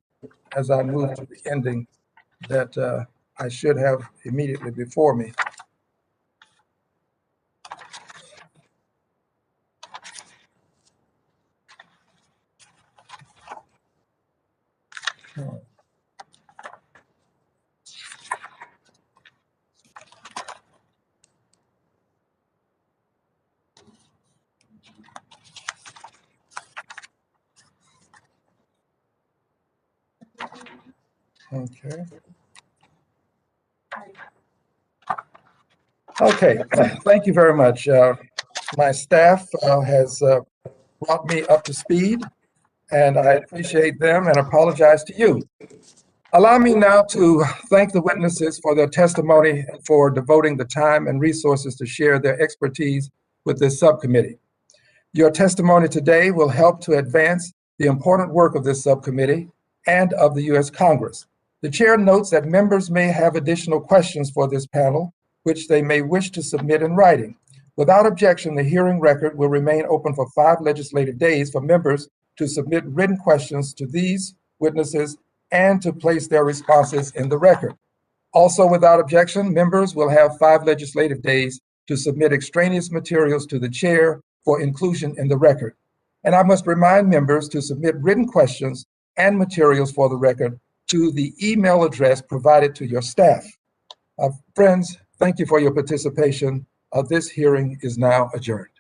as I move to the ending that I should have immediately before me. Okay. Okay, thank you very much. My staff has brought me up to speed, and I appreciate them and apologize to you. Allow me now to thank the witnesses for their testimony and for devoting the time and resources to share their expertise with this subcommittee. Your testimony today will help to advance the important work of this subcommittee and of the U.S. Congress. The chair notes that members may have additional questions for this panel, which they may wish to submit in writing. Without objection, the hearing record will remain open for 5 legislative days for members to submit written questions to these witnesses and to place their responses in the record. Also, without objection, members will have 5 legislative days to submit extraneous materials to the chair for inclusion in the record. And I must remind members to submit written questions and materials for the record to the email address provided to your staff. Friends, thank you for your participation. This hearing is now adjourned.